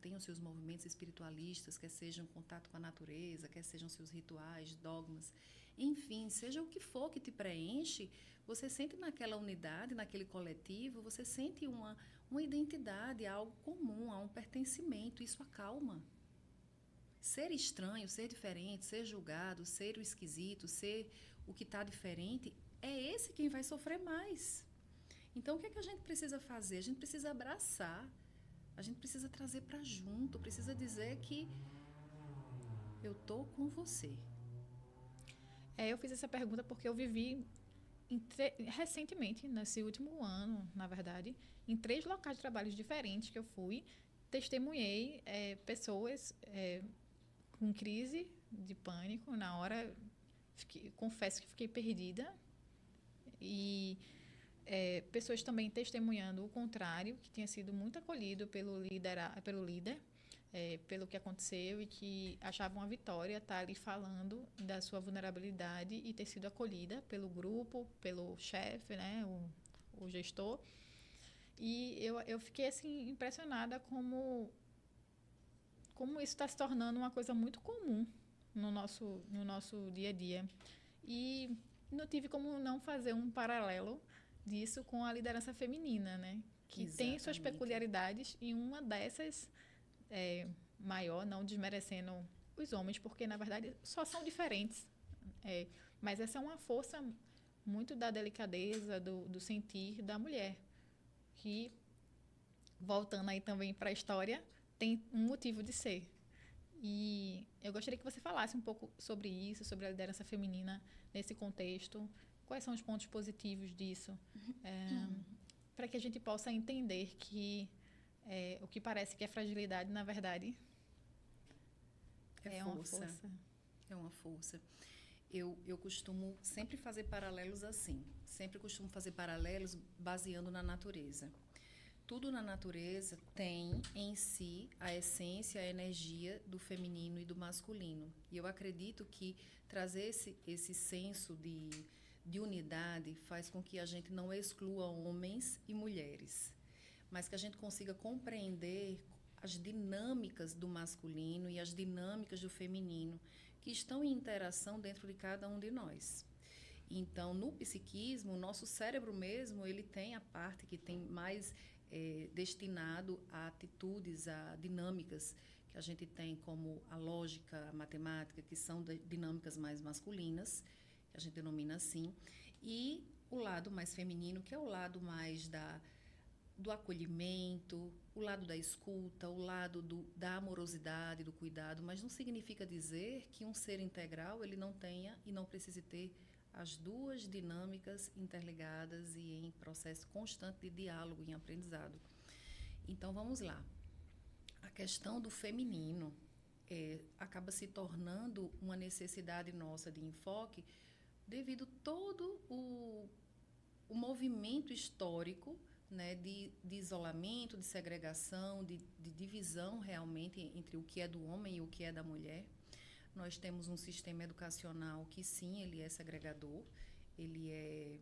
têm os seus movimentos espiritualistas, quer sejam contato com a natureza, quer sejam seus rituais, dogmas, enfim, seja o que for que te preenche, você sente naquela unidade, naquele coletivo, você sente uma identidade, algo comum, há um pertencimento, isso acalma. Ser estranho, ser diferente, ser julgado, ser o esquisito, ser o que está diferente, é esse quem vai sofrer mais. Então, o que é que a gente precisa fazer? A gente precisa abraçar, a gente precisa trazer para junto, precisa dizer que eu estou com você. Eu fiz essa pergunta porque eu vivi recentemente, nesse último ano, na verdade, em 3 locais de trabalho diferentes que eu fui, testemunhei pessoas com crise de pânico. Na hora, confesso que fiquei perdida. E pessoas também testemunhando o contrário, que tinha sido muito acolhido pelo líder, pelo que aconteceu, e que achavam uma vitória estar ali falando da sua vulnerabilidade e ter sido acolhida pelo grupo, pelo chefe, né, o gestor. E eu fiquei assim, impressionada como isso está se tornando uma coisa muito comum no nosso dia a dia. E não tive como não fazer um paralelo disso com a liderança feminina, né? Que Exatamente. Tem suas peculiaridades, e uma dessas maior, não desmerecendo os homens, porque na verdade só são diferentes. Mas essa é uma força muito da delicadeza, do sentir da mulher, que, voltando aí também para a história, tem um motivo de ser. E eu gostaria que você falasse um pouco sobre isso, sobre a liderança feminina nesse contexto. Quais são os pontos positivos disso? Para que a gente possa entender que o que parece que é fragilidade, na verdade, é uma força. É uma força. Eu costumo sempre fazer paralelos assim. Sempre costumo fazer paralelos baseando na natureza. Tudo na natureza tem em si a essência, a energia do feminino e do masculino. E eu acredito que trazer esse senso de unidade faz com que a gente não exclua homens e mulheres, mas que a gente consiga compreender as dinâmicas do masculino e as dinâmicas do feminino que estão em interação dentro de cada um de nós. Então, no psiquismo, o nosso cérebro mesmo, ele tem a parte que tem mais destinado a atitudes, a dinâmicas que a gente tem, como a lógica, a matemática, que são dinâmicas mais masculinas, que a gente denomina assim, e o lado mais feminino, que é o lado mais do acolhimento, o lado da escuta, o lado da amorosidade, do cuidado, mas não significa dizer que um ser integral ele não tenha e não precise ter as duas dinâmicas interligadas e em processo constante de diálogo e aprendizado. Então, vamos lá. A questão do feminino acaba se tornando uma necessidade nossa de enfoque devido todo o movimento histórico, né, de isolamento, de segregação, de divisão realmente entre o que é do homem e o que é da mulher. Nós temos um sistema educacional que, sim, ele é segregador, ele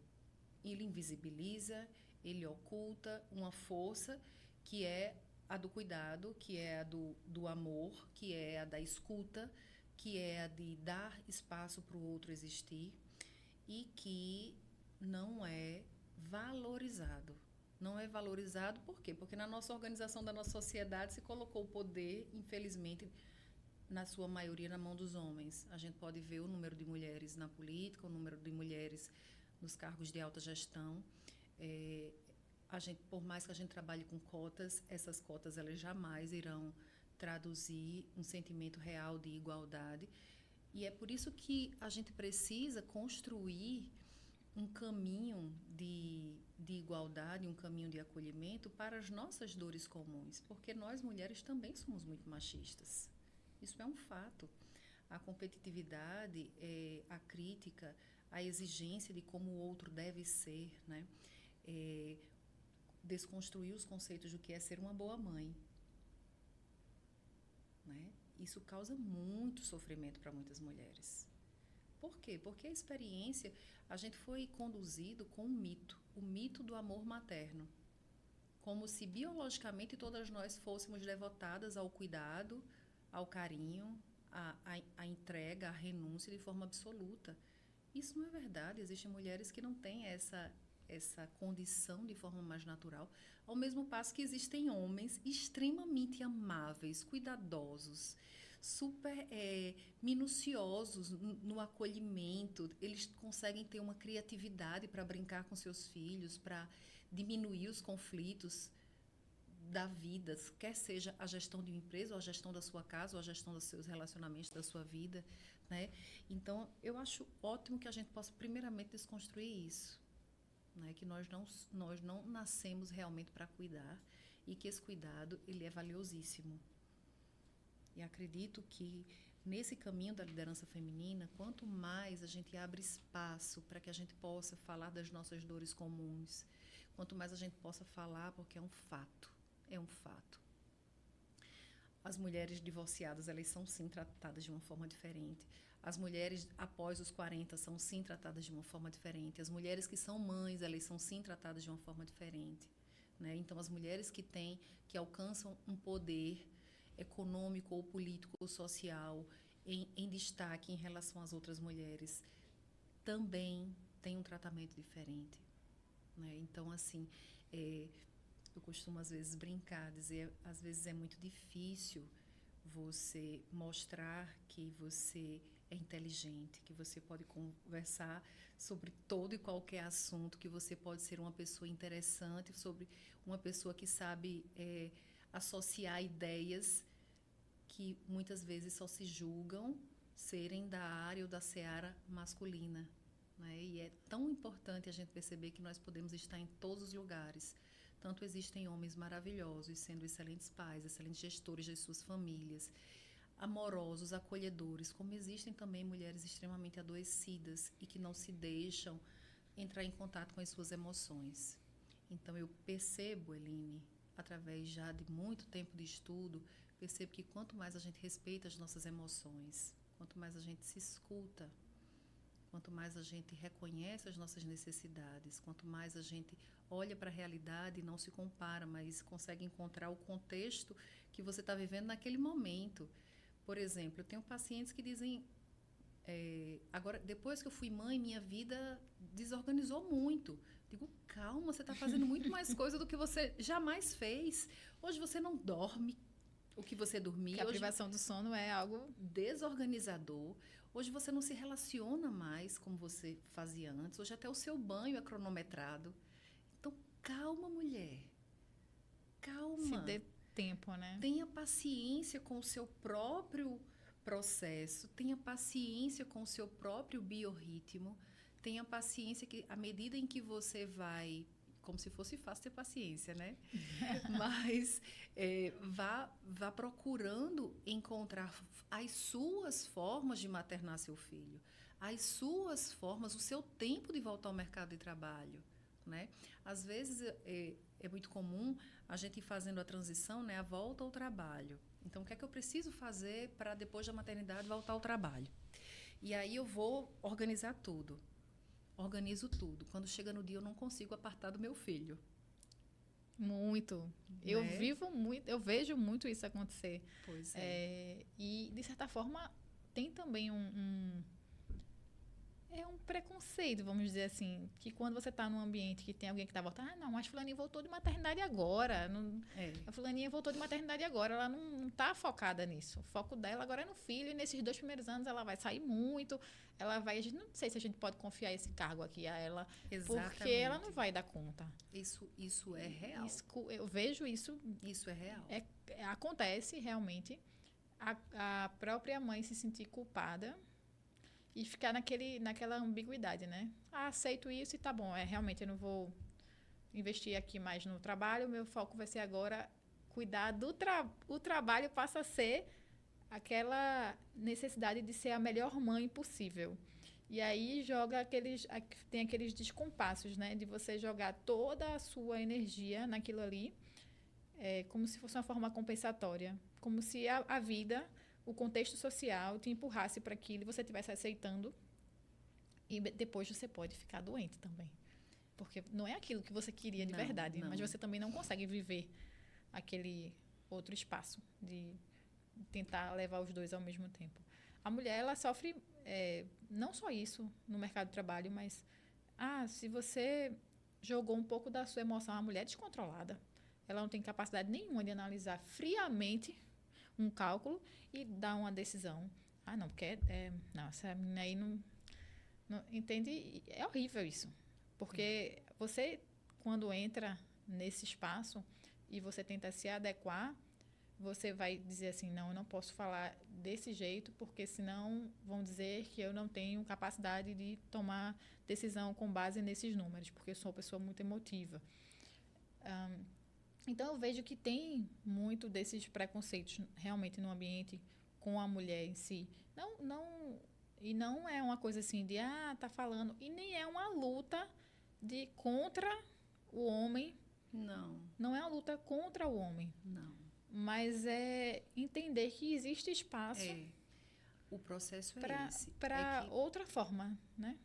invisibiliza, ele oculta uma força que é a do cuidado, que é a do amor, que é a da escuta, que é a de dar espaço para o outro existir e que não é valorizado. Não é valorizado por quê? Porque na nossa organização da nossa sociedade se colocou o poder, infelizmente, na sua maioria, na mão dos homens. A gente pode ver o número de mulheres na política, o número de mulheres nos cargos de alta gestão. Por mais que a gente trabalhe com cotas, essas cotas elas jamais irão traduzir um sentimento real de igualdade. E é por isso que a gente precisa construir um caminho de igualdade, um caminho de acolhimento para as nossas dores comuns, porque nós mulheres também somos muito machistas. Isso é um fato. A competitividade, a crítica, a exigência de como o outro deve ser, né? Desconstruir os conceitos do que é ser uma boa mãe, né? Isso causa muito sofrimento para muitas mulheres. Por quê? Porque a experiência, a gente foi conduzido com um mito, o mito do amor materno, como se biologicamente todas nós fôssemos devotadas ao cuidado, ao carinho, à entrega, à renúncia de forma absoluta. Isso não é verdade. Existem mulheres que não têm essa condição de forma mais natural, ao mesmo passo que existem homens extremamente amáveis, cuidadosos, super minuciosos no acolhimento. Eles conseguem ter uma criatividade para brincar com seus filhos, para diminuir os conflitos da vida, quer seja a gestão de uma empresa, ou a gestão da sua casa, ou a gestão dos seus relacionamentos, da sua vida, né? Então, eu acho ótimo que a gente possa primeiramente desconstruir isso, né? Que nós não nascemos realmente para cuidar, e que esse cuidado ele é valiosíssimo. E acredito que nesse caminho da liderança feminina, quanto mais a gente abre espaço para que a gente possa falar das nossas dores comuns, quanto mais a gente possa falar, porque é um fato. É um fato. As mulheres divorciadas, elas são sim tratadas de uma forma diferente. As mulheres após os 40 são sim tratadas de uma forma diferente. As mulheres que são mães, elas são sim tratadas de uma forma diferente, né? Então, as mulheres que alcançam um poder econômico ou político ou social em destaque em relação às outras mulheres também têm um tratamento diferente, né? Então, assim, eu costumo, às vezes, brincar, dizer, às vezes é muito difícil você mostrar que você é inteligente, que você pode conversar sobre todo e qualquer assunto, que você pode ser uma pessoa interessante, sobre uma pessoa que sabe associar ideias que muitas vezes só se julgam serem da área ou da seara masculina, né? E é tão importante a gente perceber que nós podemos estar em todos os lugares. Tanto existem homens maravilhosos, sendo excelentes pais, excelentes gestores de suas famílias, amorosos, acolhedores, como existem também mulheres extremamente adoecidas e que não se deixam entrar em contato com as suas emoções. Então, eu percebo, Eline, através já de muito tempo de estudo, percebo que quanto mais a gente respeita as nossas emoções, quanto mais a gente se escuta, quanto mais a gente reconhece as nossas necessidades, quanto mais a gente olha para a realidade e não se compara, mas consegue encontrar o contexto que você está vivendo naquele momento. Por exemplo, eu tenho pacientes que dizem, agora, depois que eu fui mãe, minha vida desorganizou muito. Digo, calma, você está fazendo muito mais coisa do que você jamais fez. Hoje você não dorme o que você dormia. Que a privação do sono é algo desorganizador. Hoje você não se relaciona mais como você fazia antes. Hoje até o seu banho é cronometrado. Então, calma, mulher. Calma. Se dê tempo, né? Tenha paciência com o seu próprio processo. Tenha paciência com o seu próprio biorritmo. Tenha paciência que, à medida em que você vai... Como se fosse fácil ter paciência, né? Mas vá procurando encontrar as suas formas de maternar seu filho, as suas formas, o seu tempo de voltar ao mercado de trabalho, né? Às vezes é muito comum a gente ir fazendo a transição, né? A volta ao trabalho. Então, o que é que eu preciso fazer para depois da maternidade voltar ao trabalho? E aí eu vou organizar tudo. Organizo tudo. Quando chega no dia, eu não consigo apartar do meu filho. Muito. Né? Eu vejo muito isso acontecer. Pois é. E, de certa forma, tem também É um preconceito, vamos dizer assim, que quando você está num ambiente que tem alguém que está voltando, não, mas fulaninha voltou de maternidade agora, não, a fulaninha voltou de maternidade agora, ela não está focada nisso, o foco dela agora é no filho, e nesses 2 primeiros anos ela vai sair muito, ela vai, a gente não sei se a gente pode confiar esse cargo aqui a ela, Exatamente. porque ela não vai dar conta. Isso é real. Eu vejo isso. Isso é real. Acontece realmente a própria mãe se sentir culpada e ficar naquela ambiguidade, né? Aceito isso e tá bom, realmente eu não vou investir aqui mais no trabalho, o meu foco vai ser agora cuidar o trabalho passa a ser aquela necessidade de ser a melhor mãe possível. E aí tem aqueles descompassos, né? De você jogar toda a sua energia naquilo ali, como se fosse uma forma compensatória. Como se a vida, o contexto social te empurrasse para aquilo e você estivesse aceitando. E depois você pode ficar doente também. Porque não é aquilo que você queria de verdade. Mas você também não consegue viver aquele outro espaço de tentar levar os dois ao mesmo tempo. A mulher, ela sofre não só isso no mercado de trabalho, mas se você jogou um pouco da sua emoção, a mulher é descontrolada. Ela não tem capacidade nenhuma de analisar friamente um cálculo e dar uma decisão. Não, porque não, essa menina aí não entende? É horrível isso. Porque você, quando entra nesse espaço e você tenta se adequar, você vai dizer assim, não, eu não posso falar desse jeito, porque senão vão dizer que eu não tenho capacidade de tomar decisão com base nesses números, porque eu sou uma pessoa muito emotiva. Então, eu vejo que tem muito desses preconceitos realmente no ambiente com a mulher em si. E não é uma coisa assim de, tá falando, e nem é uma luta contra o homem. Não. Não é uma luta contra o homem. Não. Mas é entender que existe espaço. O processo esse. Para outra forma, né?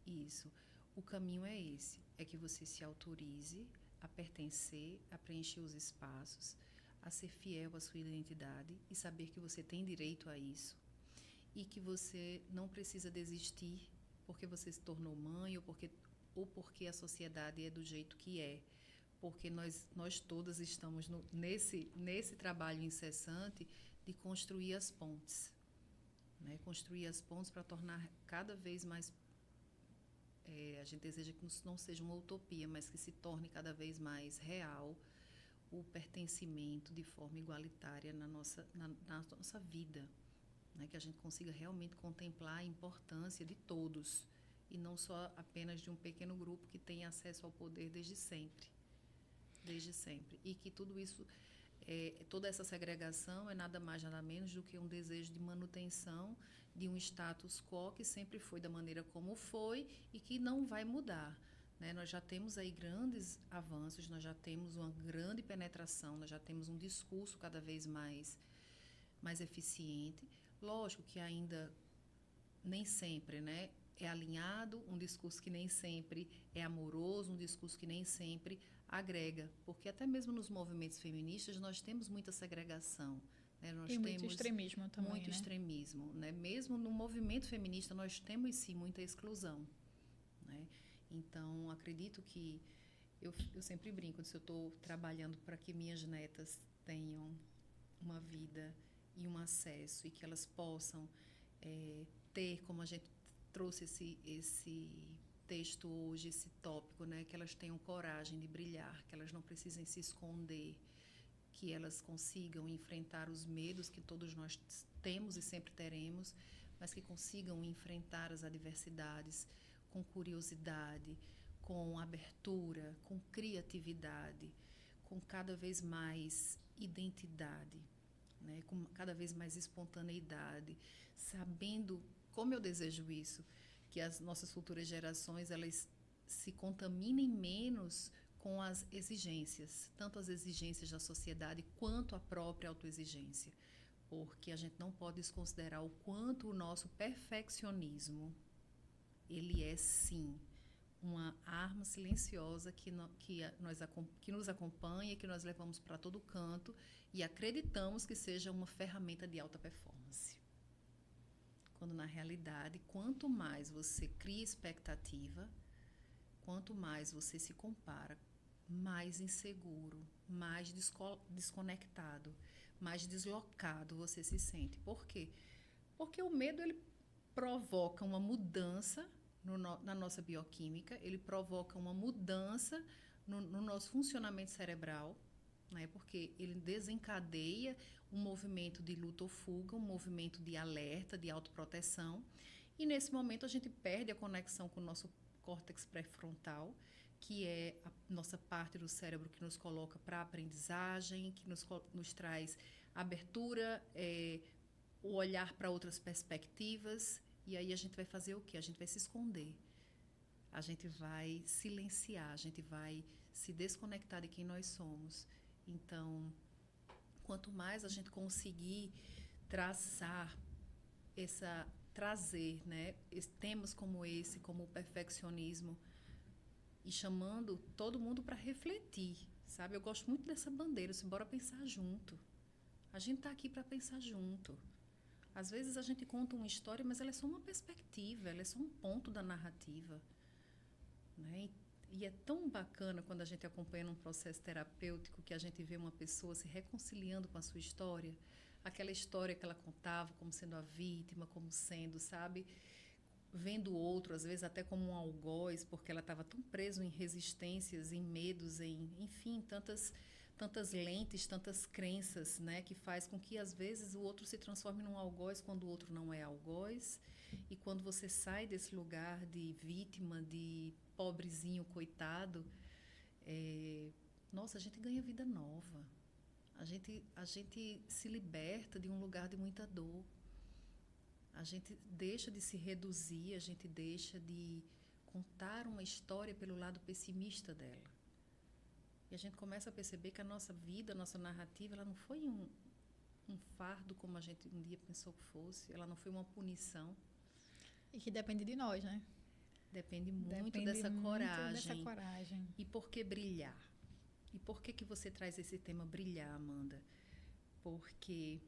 Isso. O caminho é esse. É que você se autorize a pertencer, a preencher os espaços, a ser fiel à sua identidade e saber que você tem direito a isso e que você não precisa desistir porque você se tornou mãe ou porque a sociedade é do jeito que é. Porque nós todas estamos nesse trabalho incessante de construir as pontes. Né? Construir as pontes para tornar cada vez mais... a gente deseja que não seja uma utopia, mas que se torne cada vez mais real o pertencimento de forma igualitária na nossa vida. Né? Que a gente consiga realmente contemplar a importância de todos e não só apenas de um pequeno grupo que tem acesso ao poder desde sempre. Desde sempre. E que tudo isso, toda essa segregação é nada mais, nada menos do que um desejo de manutenção de um status quo que sempre foi da maneira como foi e que não vai mudar. Né? Nós já temos aí grandes avanços, nós já temos uma grande penetração, nós já temos um discurso cada vez mais eficiente. Lógico que ainda nem sempre, né, é alinhado, um discurso que nem sempre é amoroso, um discurso que nem sempre agrega, porque até mesmo nos movimentos feministas nós temos muita segregação. Né? Nós temos muito extremismo também, muito extremismo. Né? Mesmo no movimento feminista nós temos sim muita exclusão. Né? Então, acredito que eu sempre brinco, se eu estou trabalhando para que minhas netas tenham uma vida e um acesso e que elas possam ter, como a gente trouxe esse texto hoje, esse tópico, né, que elas tenham coragem de brilhar, que elas não precisem se esconder, que elas consigam enfrentar os medos que todos nós temos e sempre teremos, mas que consigam enfrentar as adversidades com curiosidade, com abertura, com criatividade, com cada vez mais identidade, né, com cada vez mais espontaneidade, sabendo, como eu desejo isso, que as nossas futuras gerações elas se contaminem menos com as exigências, tanto as exigências da sociedade quanto a própria autoexigência, porque a gente não pode desconsiderar o quanto o nosso perfeccionismo ele é sim uma arma silenciosa que nos acompanha, que nós levamos para todo canto e acreditamos que seja uma ferramenta de alta performance. Quando na realidade, quanto mais você cria expectativa, quanto mais você se compara, mais inseguro, mais desconectado, mais deslocado você se sente. Por quê? Porque o medo ele provoca uma mudança na nossa bioquímica, ele provoca uma mudança no nosso funcionamento cerebral, né? Porque ele desencadeia um movimento de luta ou fuga, um movimento de alerta, de autoproteção. E nesse momento a gente perde a conexão com o nosso córtex pré-frontal, que é a nossa parte do cérebro que nos coloca para a aprendizagem, que nos traz abertura, o olhar para outras perspectivas. E aí a gente vai fazer o quê? A gente vai se esconder. A gente vai silenciar, a gente vai se desconectar de quem nós somos. Então, quanto mais a gente conseguir trazer, né, temas como esse, como o perfeccionismo, e chamando todo mundo para refletir, sabe? Eu gosto muito dessa bandeira, assim, bora pensar junto. A gente está aqui para pensar junto. Às vezes a gente conta uma história, mas ela é só uma perspectiva, ela é só um ponto da narrativa, né? E é tão bacana quando a gente acompanha num processo terapêutico que a gente vê uma pessoa se reconciliando com a sua história, aquela história que ela contava como sendo a vítima, como sendo, sabe, vendo o outro, às vezes até como um algoz, porque ela estava tão presa em resistências, em medos, enfim, tantas lentes, tantas crenças, né, que faz com que às vezes o outro se transforme num algoz quando o outro não é algoz. E quando você sai desse lugar de vítima, de pobrezinho, coitado, nossa, a gente ganha vida nova. A gente se liberta de um lugar de muita dor. A gente deixa de se reduzir, a gente deixa de contar uma história pelo lado pessimista dela. E a gente começa a perceber que a nossa vida, a nossa narrativa, ela não foi um fardo como a gente um dia pensou que fosse, ela não foi uma punição. E que depende de nós, né? Depende muito dessa coragem. E por que brilhar? E por que você traz esse tema brilhar, Amanda? Porque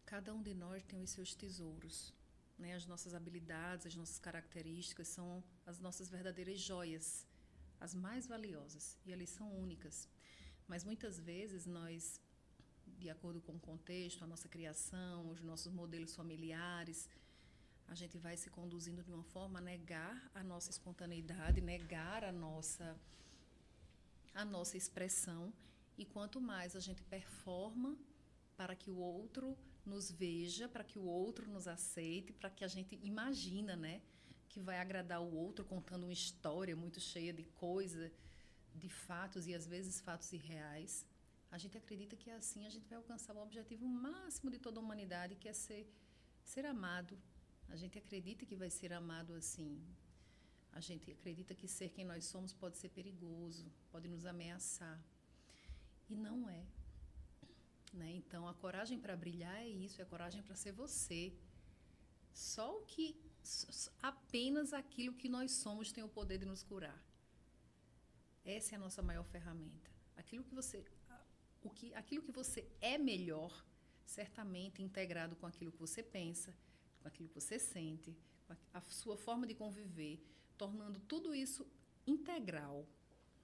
cada um de nós tem os seus tesouros, né? As nossas habilidades, as nossas características são as nossas verdadeiras joias, as mais valiosas, e elas são únicas. Mas muitas vezes nós, de acordo com o contexto, a nossa criação, os nossos modelos familiares, a gente vai se conduzindo de uma forma a negar a nossa espontaneidade, negar a nossa expressão. E quanto mais a gente performa para que o outro nos veja, para que o outro nos aceite, para que a gente imagina, né, que vai agradar o outro contando uma história muito cheia de coisa, de fatos e às vezes fatos irreais, a gente acredita que assim a gente vai alcançar o objetivo máximo de toda a humanidade, que é ser amado. A gente acredita que vai ser amado assim. A gente acredita que ser quem nós somos pode ser perigoso, pode nos ameaçar. E não é. Né? Então, a coragem para brilhar é isso, é a coragem para ser você. Apenas aquilo que nós somos tem o poder de nos curar. Essa é a nossa maior ferramenta. Aquilo que você é melhor, certamente integrado com aquilo que você pensa, com aquilo que você sente, com a sua forma de conviver, tornando tudo isso integral,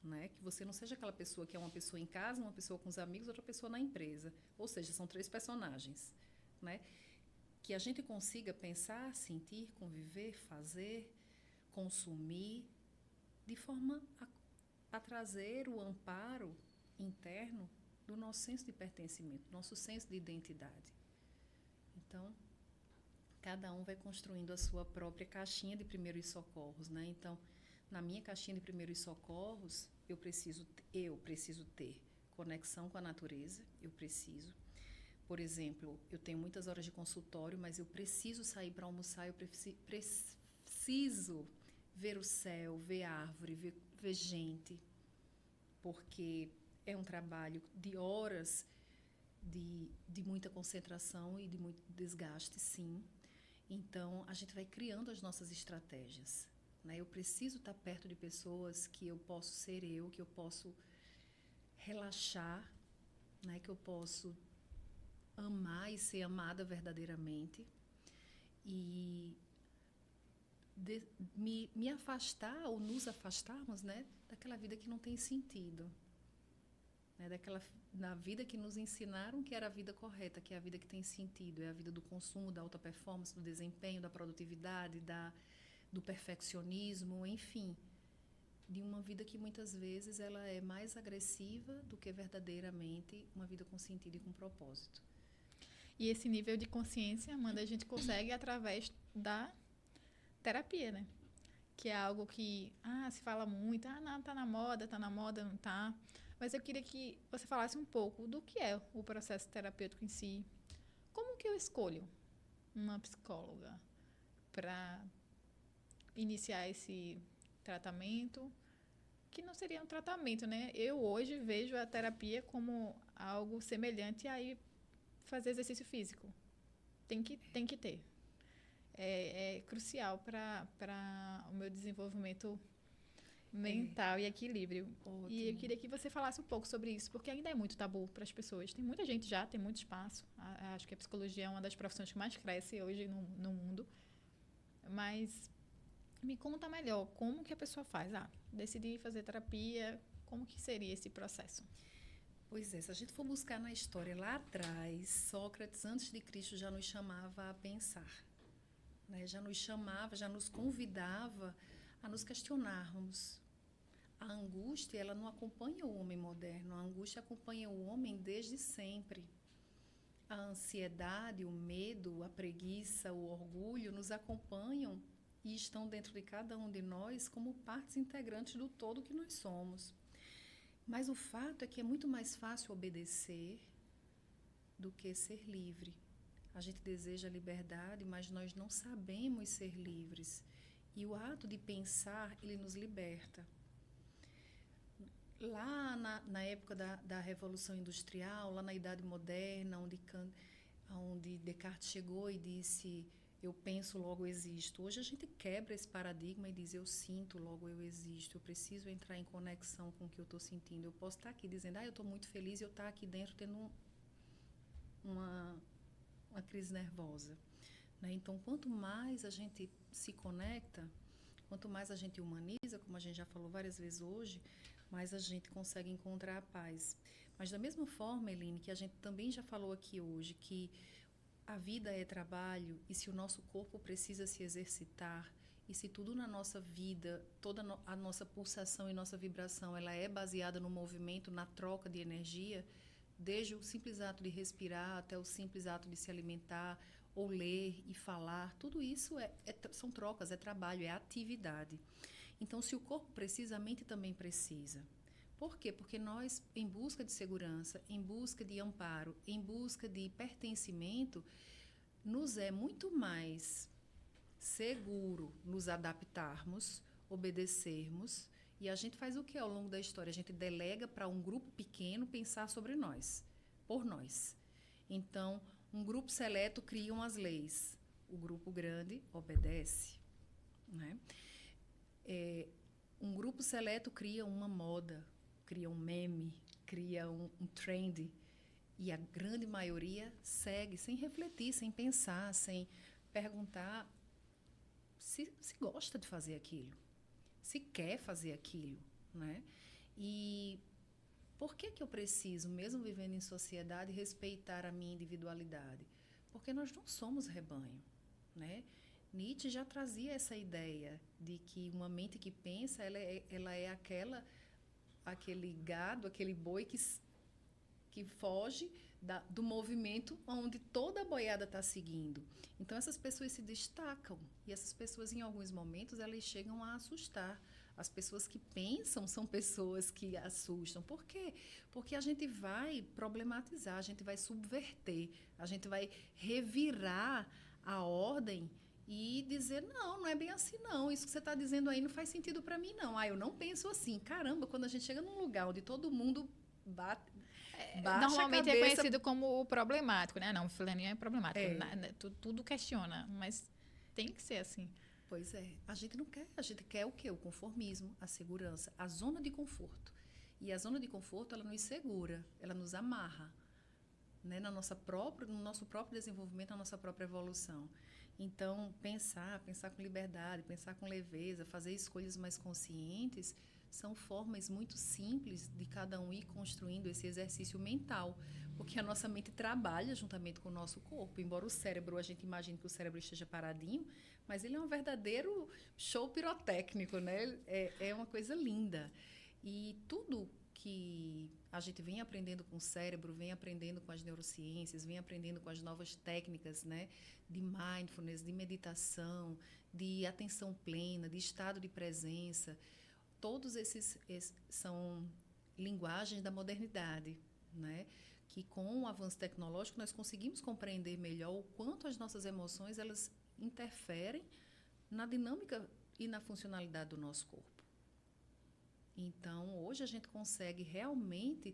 né? Que você não seja aquela pessoa que é uma pessoa em casa, uma pessoa com os amigos, outra pessoa na empresa. Ou seja, são 3 personagens, né? Que a gente consiga pensar, sentir, conviver, fazer, consumir, de forma a trazer o amparo interno do nosso senso de pertencimento, do nosso senso de identidade. Então, cada um vai construindo a sua própria caixinha de primeiros socorros, né? Então, na minha caixinha de primeiros socorros, eu preciso ter conexão com a natureza, Por exemplo, eu tenho muitas horas de consultório, mas eu preciso sair para almoçar, eu preciso ver o céu, ver árvore, ver gente, porque é um trabalho de horas de muita concentração e de muito desgaste, sim. Então, a gente vai criando as nossas estratégias, né? Eu preciso estar perto de pessoas que eu posso ser que eu posso relaxar, né? Que eu posso amar e ser amada verdadeiramente. e me afastar ou nos afastarmos, né, daquela vida que não tem sentido, né, da vida que nos ensinaram que era a vida correta, que é a vida que tem sentido, é a vida do consumo, da alta performance, do desempenho, da produtividade, do perfeccionismo, enfim, de uma vida que muitas vezes ela é mais agressiva do que verdadeiramente uma vida com sentido e com propósito. E esse nível de consciência, Amanda, a gente consegue através da terapia, né? Que é algo que, se fala muito, não, tá na moda, não tá. Mas eu queria que você falasse um pouco do que é o processo terapêutico em si. Como que eu escolho uma psicóloga para iniciar esse tratamento? Que não seria um tratamento, né? Eu hoje vejo a terapia como algo semelhante a ir fazer exercício físico. Tem que ter. É crucial para o meu desenvolvimento mental e equilíbrio. Ótimo. E eu queria que você falasse um pouco sobre isso, porque ainda é muito tabu para as pessoas. Tem muita gente já, tem muito espaço. Acho que a psicologia é uma das profissões que mais cresce hoje no mundo. Mas me conta melhor, como que a pessoa faz? Decidi fazer terapia, como que seria esse processo? Pois é, se a gente for buscar na história lá atrás, Sócrates, antes de Cristo, já nos chamava a pensar, né? Já nos chamava, já nos convidava a nos questionarmos. A angústia, ela não acompanha o homem moderno, a angústia acompanha o homem desde sempre. A ansiedade, o medo, a preguiça, o orgulho nos acompanham e estão dentro de cada um de nós como partes integrantes do todo que nós somos. Mas o fato é que é muito mais fácil obedecer do que ser livre. A gente deseja liberdade, mas nós não sabemos ser livres. E o ato de pensar, ele nos liberta. Lá na época da Revolução Industrial, lá na Idade Moderna, onde Descartes chegou e disse: eu penso, logo existo. Hoje a gente quebra esse paradigma e diz: eu sinto, logo eu existo. Eu preciso entrar em conexão com o que eu estou sentindo. Eu posso estar aqui dizendo: eu estou muito feliz, e eu estar aqui dentro tendo uma crise nervosa, né? Então, quanto mais a gente se conecta, quanto mais a gente humaniza, como a gente já falou várias vezes hoje, mais a gente consegue encontrar a paz. Mas da mesma forma, Eline, que a gente também já falou aqui hoje, que a vida é trabalho, e se o nosso corpo precisa se exercitar, e se tudo na nossa vida, toda a nossa pulsação e nossa vibração, ela é baseada no movimento, na troca de energia, desde o simples ato de respirar até o simples ato de se alimentar, ou ler e falar, tudo isso são trocas, é trabalho, é atividade. Então, se o corpo precisa, a mente também precisa. Por quê? Porque nós, em busca de segurança, em busca de amparo, em busca de pertencimento, nos é muito mais seguro nos adaptarmos, obedecermos, e a gente faz o que ao longo da história? A gente delega para um grupo pequeno pensar sobre nós, por nós. Então, um grupo seleto cria as leis, o grupo grande obedece, né? Um grupo seleto cria uma moda, cria um meme, cria um trend, e a grande maioria segue sem refletir, sem pensar, sem perguntar se gosta de fazer aquilo, se quer fazer aquilo, né? E por que eu preciso, mesmo vivendo em sociedade, respeitar a minha individualidade? Porque nós não somos rebanho, né? Nietzsche já trazia essa ideia de que uma mente que pensa, ela é aquele gado, aquele boi que foge do movimento onde toda a boiada está seguindo. Então, essas pessoas se destacam. E essas pessoas, em alguns momentos, elas chegam a assustar. As pessoas que pensam são pessoas que assustam. Por quê? Porque a gente vai problematizar, a gente vai subverter, a gente vai revirar a ordem e dizer: não é bem assim não, isso que você está dizendo aí não faz sentido para mim não. Eu não penso assim. Caramba, quando a gente chega num lugar onde todo mundo baixa normalmente a cabeça, é conhecido como o problemático, né? Não, fulaninho é problemático. Tudo questiona, mas tem que ser assim. Pois é, a gente não quer, a gente quer o quê? O conformismo, a segurança, a zona de conforto. E a zona de conforto, ela nos segura, ela nos amarra, né? No nosso próprio desenvolvimento, na nossa própria evolução. Então, pensar com liberdade, pensar com leveza, fazer escolhas mais conscientes, são formas muito simples de cada um ir construindo esse exercício mental, porque a nossa mente trabalha juntamente com o nosso corpo. Embora o cérebro, a gente imagine que o cérebro esteja paradinho, mas ele é um verdadeiro show pirotécnico, né? É uma coisa linda. E tudo que a gente vem aprendendo com o cérebro, vem aprendendo com as neurociências, vem aprendendo com as novas técnicas, né, de mindfulness, de meditação, de atenção plena, de estado de presença, todos esses são linguagens da modernidade, né, que com o avanço tecnológico nós conseguimos compreender melhor o quanto as nossas emoções elas interferem na dinâmica e na funcionalidade do nosso corpo. Então, hoje a gente consegue realmente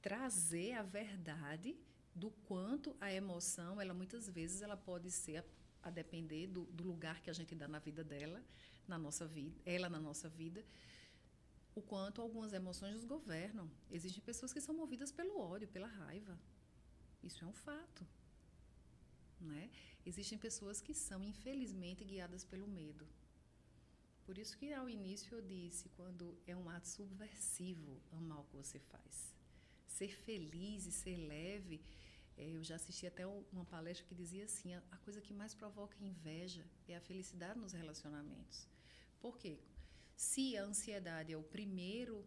trazer a verdade do quanto a emoção, ela muitas vezes ela pode ser, a depender do lugar que a gente dá na vida dela, na nossa vida, o quanto algumas emoções nos governam. Existem pessoas que são movidas pelo ódio, pela raiva. Isso é um fato, né? Existem pessoas que são, infelizmente, guiadas pelo medo. Por isso que ao início eu disse, quando é um ato subversivo amar o que você faz. Ser feliz e ser leve, eu já assisti até uma palestra que dizia assim, a coisa que mais provoca inveja é a felicidade nos relacionamentos. Por quê? Se a ansiedade é o primeiro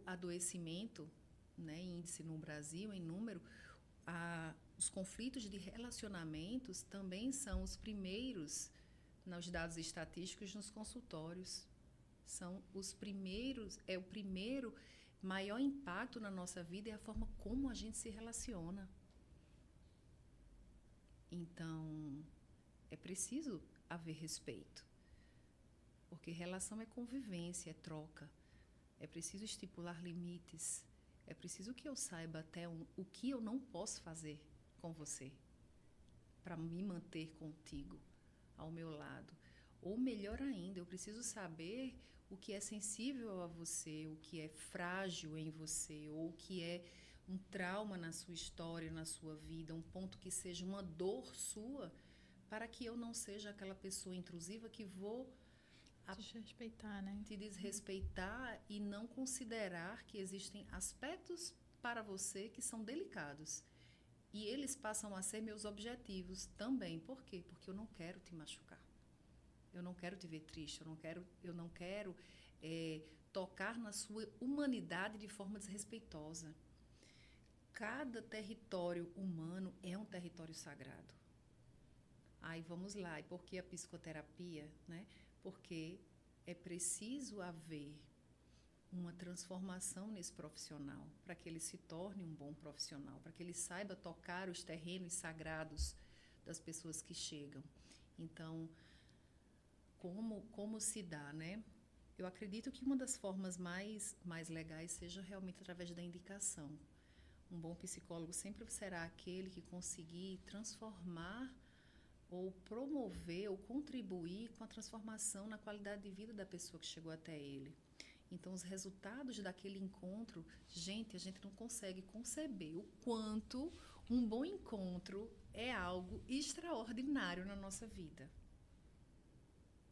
adoecimento, né, índice no Brasil, em número, os conflitos de relacionamentos também são os primeiros nos dados estatísticos nos consultórios. São os primeiros, o primeiro maior impacto na nossa vida é a forma como a gente se relaciona. Então, é preciso haver respeito. Porque relação é convivência, é troca. É preciso estipular limites. É preciso que eu saiba até o que eu não posso fazer com você para me manter contigo, ao meu lado. Ou melhor ainda, eu preciso saber o que é sensível a você, o que é frágil em você, ou o que é um trauma na sua história, na sua vida, um ponto que seja uma dor sua, para que eu não seja aquela pessoa intrusiva que vou desrespeitar, né? te desrespeitar e não considerar que existem aspectos para você que são delicados. E eles passam a ser meus objetivos também. Por quê? Porque eu não quero te machucar. Eu não quero te ver triste. Eu não quero tocar na sua humanidade de forma desrespeitosa. Cada território humano é um território sagrado. Aí vamos lá. E por que a psicoterapia? Né? Porque é preciso haver uma transformação nesse profissional, para que ele se torne um bom profissional, para que ele saiba tocar os terrenos sagrados das pessoas que chegam. Então, como se dá, né? Eu acredito que uma das formas mais legais seja realmente através da indicação. Um bom psicólogo sempre será aquele que conseguir transformar ou promover ou contribuir com a transformação na qualidade de vida da pessoa que chegou até ele. Então, os resultados daquele encontro, a gente não consegue conceber o quanto um bom encontro é algo extraordinário na nossa vida.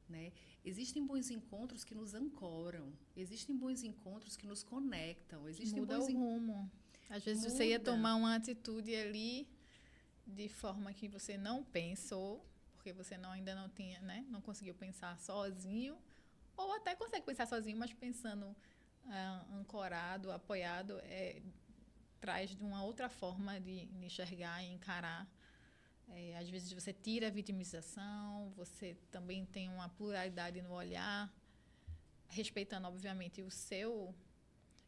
Né? Existem bons encontros que nos ancoram, existem bons encontros que nos conectam. Muda o rumo. Às vezes você ia tomar uma atitude ali de forma que você não pensou, porque você ainda não tinha, né? Não conseguiu pensar sozinho. Ou até consegue pensar sozinho, mas pensando ancorado, apoiado, traz de uma outra forma de enxergar e encarar. Às vezes você tira a vitimização, você também tem uma pluralidade no olhar, respeitando, obviamente, o seu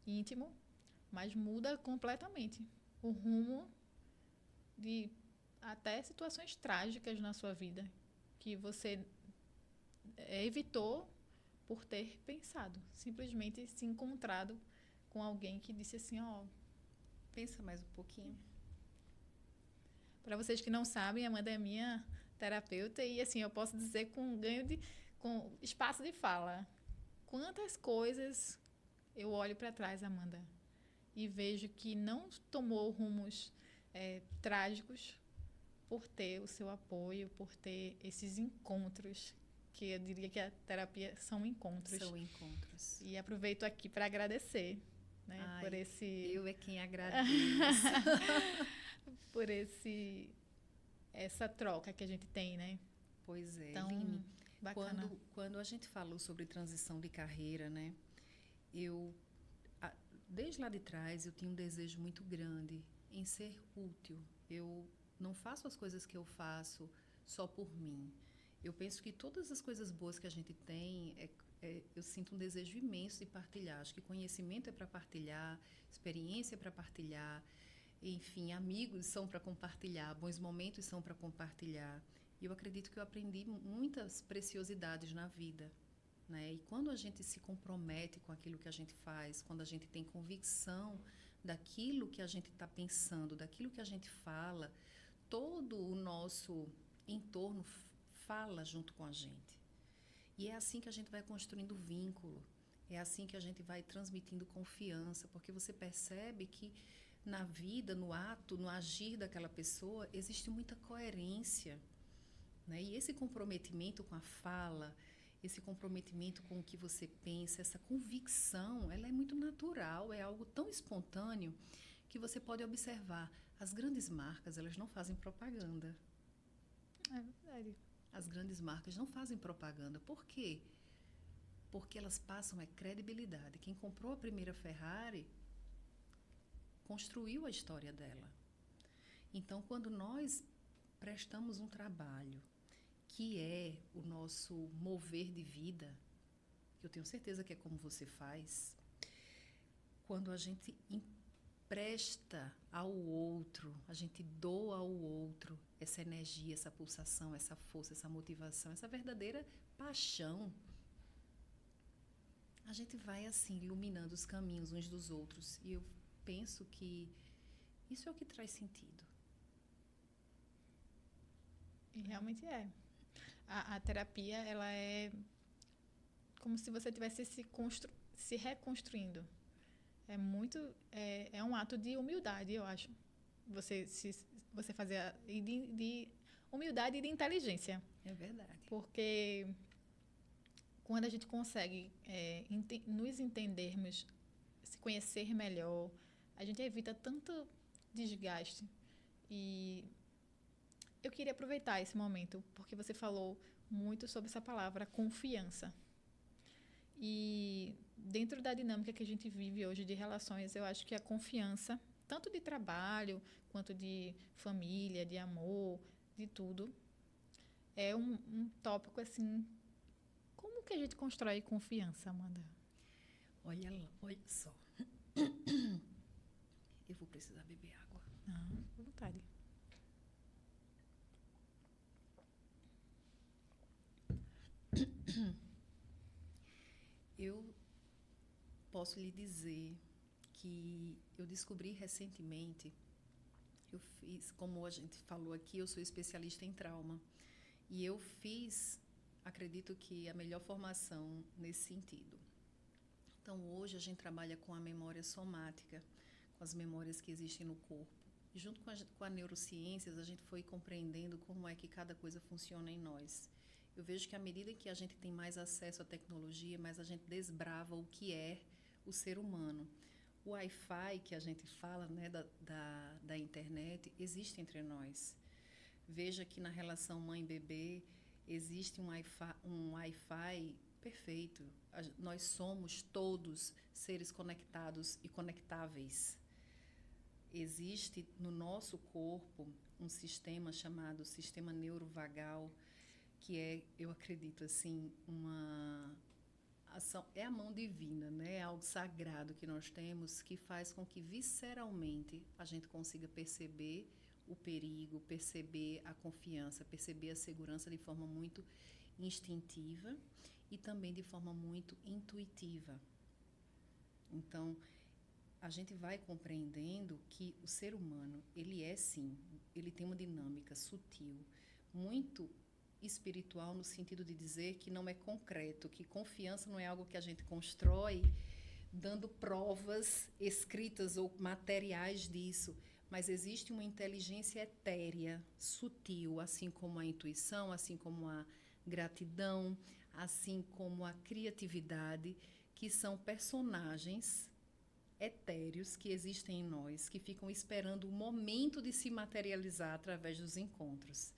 íntimo, mas muda completamente o rumo de até situações trágicas na sua vida, que você evitou por ter pensado, simplesmente se encontrado com alguém que disse assim, pensa mais um pouquinho. Para vocês que não sabem, a Amanda é minha terapeuta e assim, eu posso dizer com espaço de fala. Quantas coisas eu olho para trás, Amanda, e vejo que não tomou rumos trágicos por ter o seu apoio, por ter esses encontros, que eu diria que a terapia são encontros. São encontros. E aproveito aqui para agradecer, né, Ai, por esse... Eu é quem agradeço. por essa troca que a gente tem, né? Pois é, Tão Line, bacana. quando a gente falou sobre transição de carreira, né? Eu, desde lá de trás, eu tinha um desejo muito grande em ser útil. Eu não faço as coisas que eu faço só por mim. Eu penso que todas as coisas boas que a gente tem, eu sinto um desejo imenso de partilhar. Acho que conhecimento é para partilhar, experiência é para partilhar, enfim, amigos são para compartilhar, bons momentos são para compartilhar. E eu acredito que eu aprendi muitas preciosidades na vida, né? E quando a gente se compromete com aquilo que a gente faz, quando a gente tem convicção daquilo que a gente está pensando, daquilo que a gente fala, todo o nosso entorno fala junto com a gente. E é assim que a gente vai construindo vínculo, é assim que a gente vai transmitindo confiança, porque você percebe que na vida, no ato, no agir daquela pessoa, existe muita coerência, né? E esse comprometimento com a fala, esse comprometimento com o que você pensa, essa convicção, ela é muito natural, é algo tão espontâneo que você pode observar. As grandes marcas, elas não fazem propaganda. É verdade. As grandes marcas não fazem propaganda. Por quê? Porque elas passam credibilidade. Quem comprou a primeira Ferrari construiu a história dela. Então, quando nós prestamos um trabalho que é o nosso mover de vida, que eu tenho certeza que é como você faz, quando a gente empresta ao outro, a gente doa ao outro essa energia, essa pulsação, essa força, essa motivação, essa verdadeira paixão, a gente vai assim iluminando os caminhos uns dos outros. E eu penso que isso é o que traz sentido. E realmente é. A terapia, ela é como se você estivesse se reconstruindo. É um ato de humildade, eu acho. Você fazer de humildade e de inteligência. É verdade. Porque quando a gente consegue nos entendermos, se conhecer melhor, a gente evita tanto desgaste. E eu queria aproveitar esse momento, porque você falou muito sobre essa palavra confiança. E dentro da dinâmica que a gente vive hoje de relações, eu acho que a confiança, tanto de trabalho, quanto de família, de amor, de tudo, é um tópico assim. Como que a gente constrói confiança, Amanda? Olha só. Eu vou precisar beber água. À vontade. Eu posso lhe dizer que eu descobri recentemente, como a gente falou aqui, eu sou especialista em trauma. E eu fiz, acredito que a melhor formação nesse sentido. Então, hoje a gente trabalha com a memória somática, com as memórias que existem no corpo. E junto com a neurociências, a gente foi compreendendo como é que cada coisa funciona em nós. Eu vejo que à medida que a gente tem mais acesso à tecnologia, mais a gente desbrava o que é o ser humano. O Wi-Fi que a gente fala, né, da internet, existe entre nós. Veja que na relação mãe-bebê existe um Wi-Fi perfeito. Nós somos todos seres conectados e conectáveis. Existe no nosso corpo um sistema chamado sistema neurovagal, que é, eu acredito assim, uma ação, é a mão divina, né? É algo sagrado que nós temos, que faz com que visceralmente a gente consiga perceber o perigo, perceber a confiança, perceber a segurança de forma muito instintiva e também de forma muito intuitiva. Então, a gente vai compreendendo que o ser humano, ele é sim, ele tem uma dinâmica sutil, muito espiritual, no sentido de dizer que não é concreto, que confiança não é algo que a gente constrói dando provas escritas ou materiais disso, Mas existe uma inteligência etérea, sutil, assim como a intuição, assim como a gratidão, assim como a criatividade, que são personagens etéreos que existem em nós, que ficam esperando o momento de se materializar através dos encontros.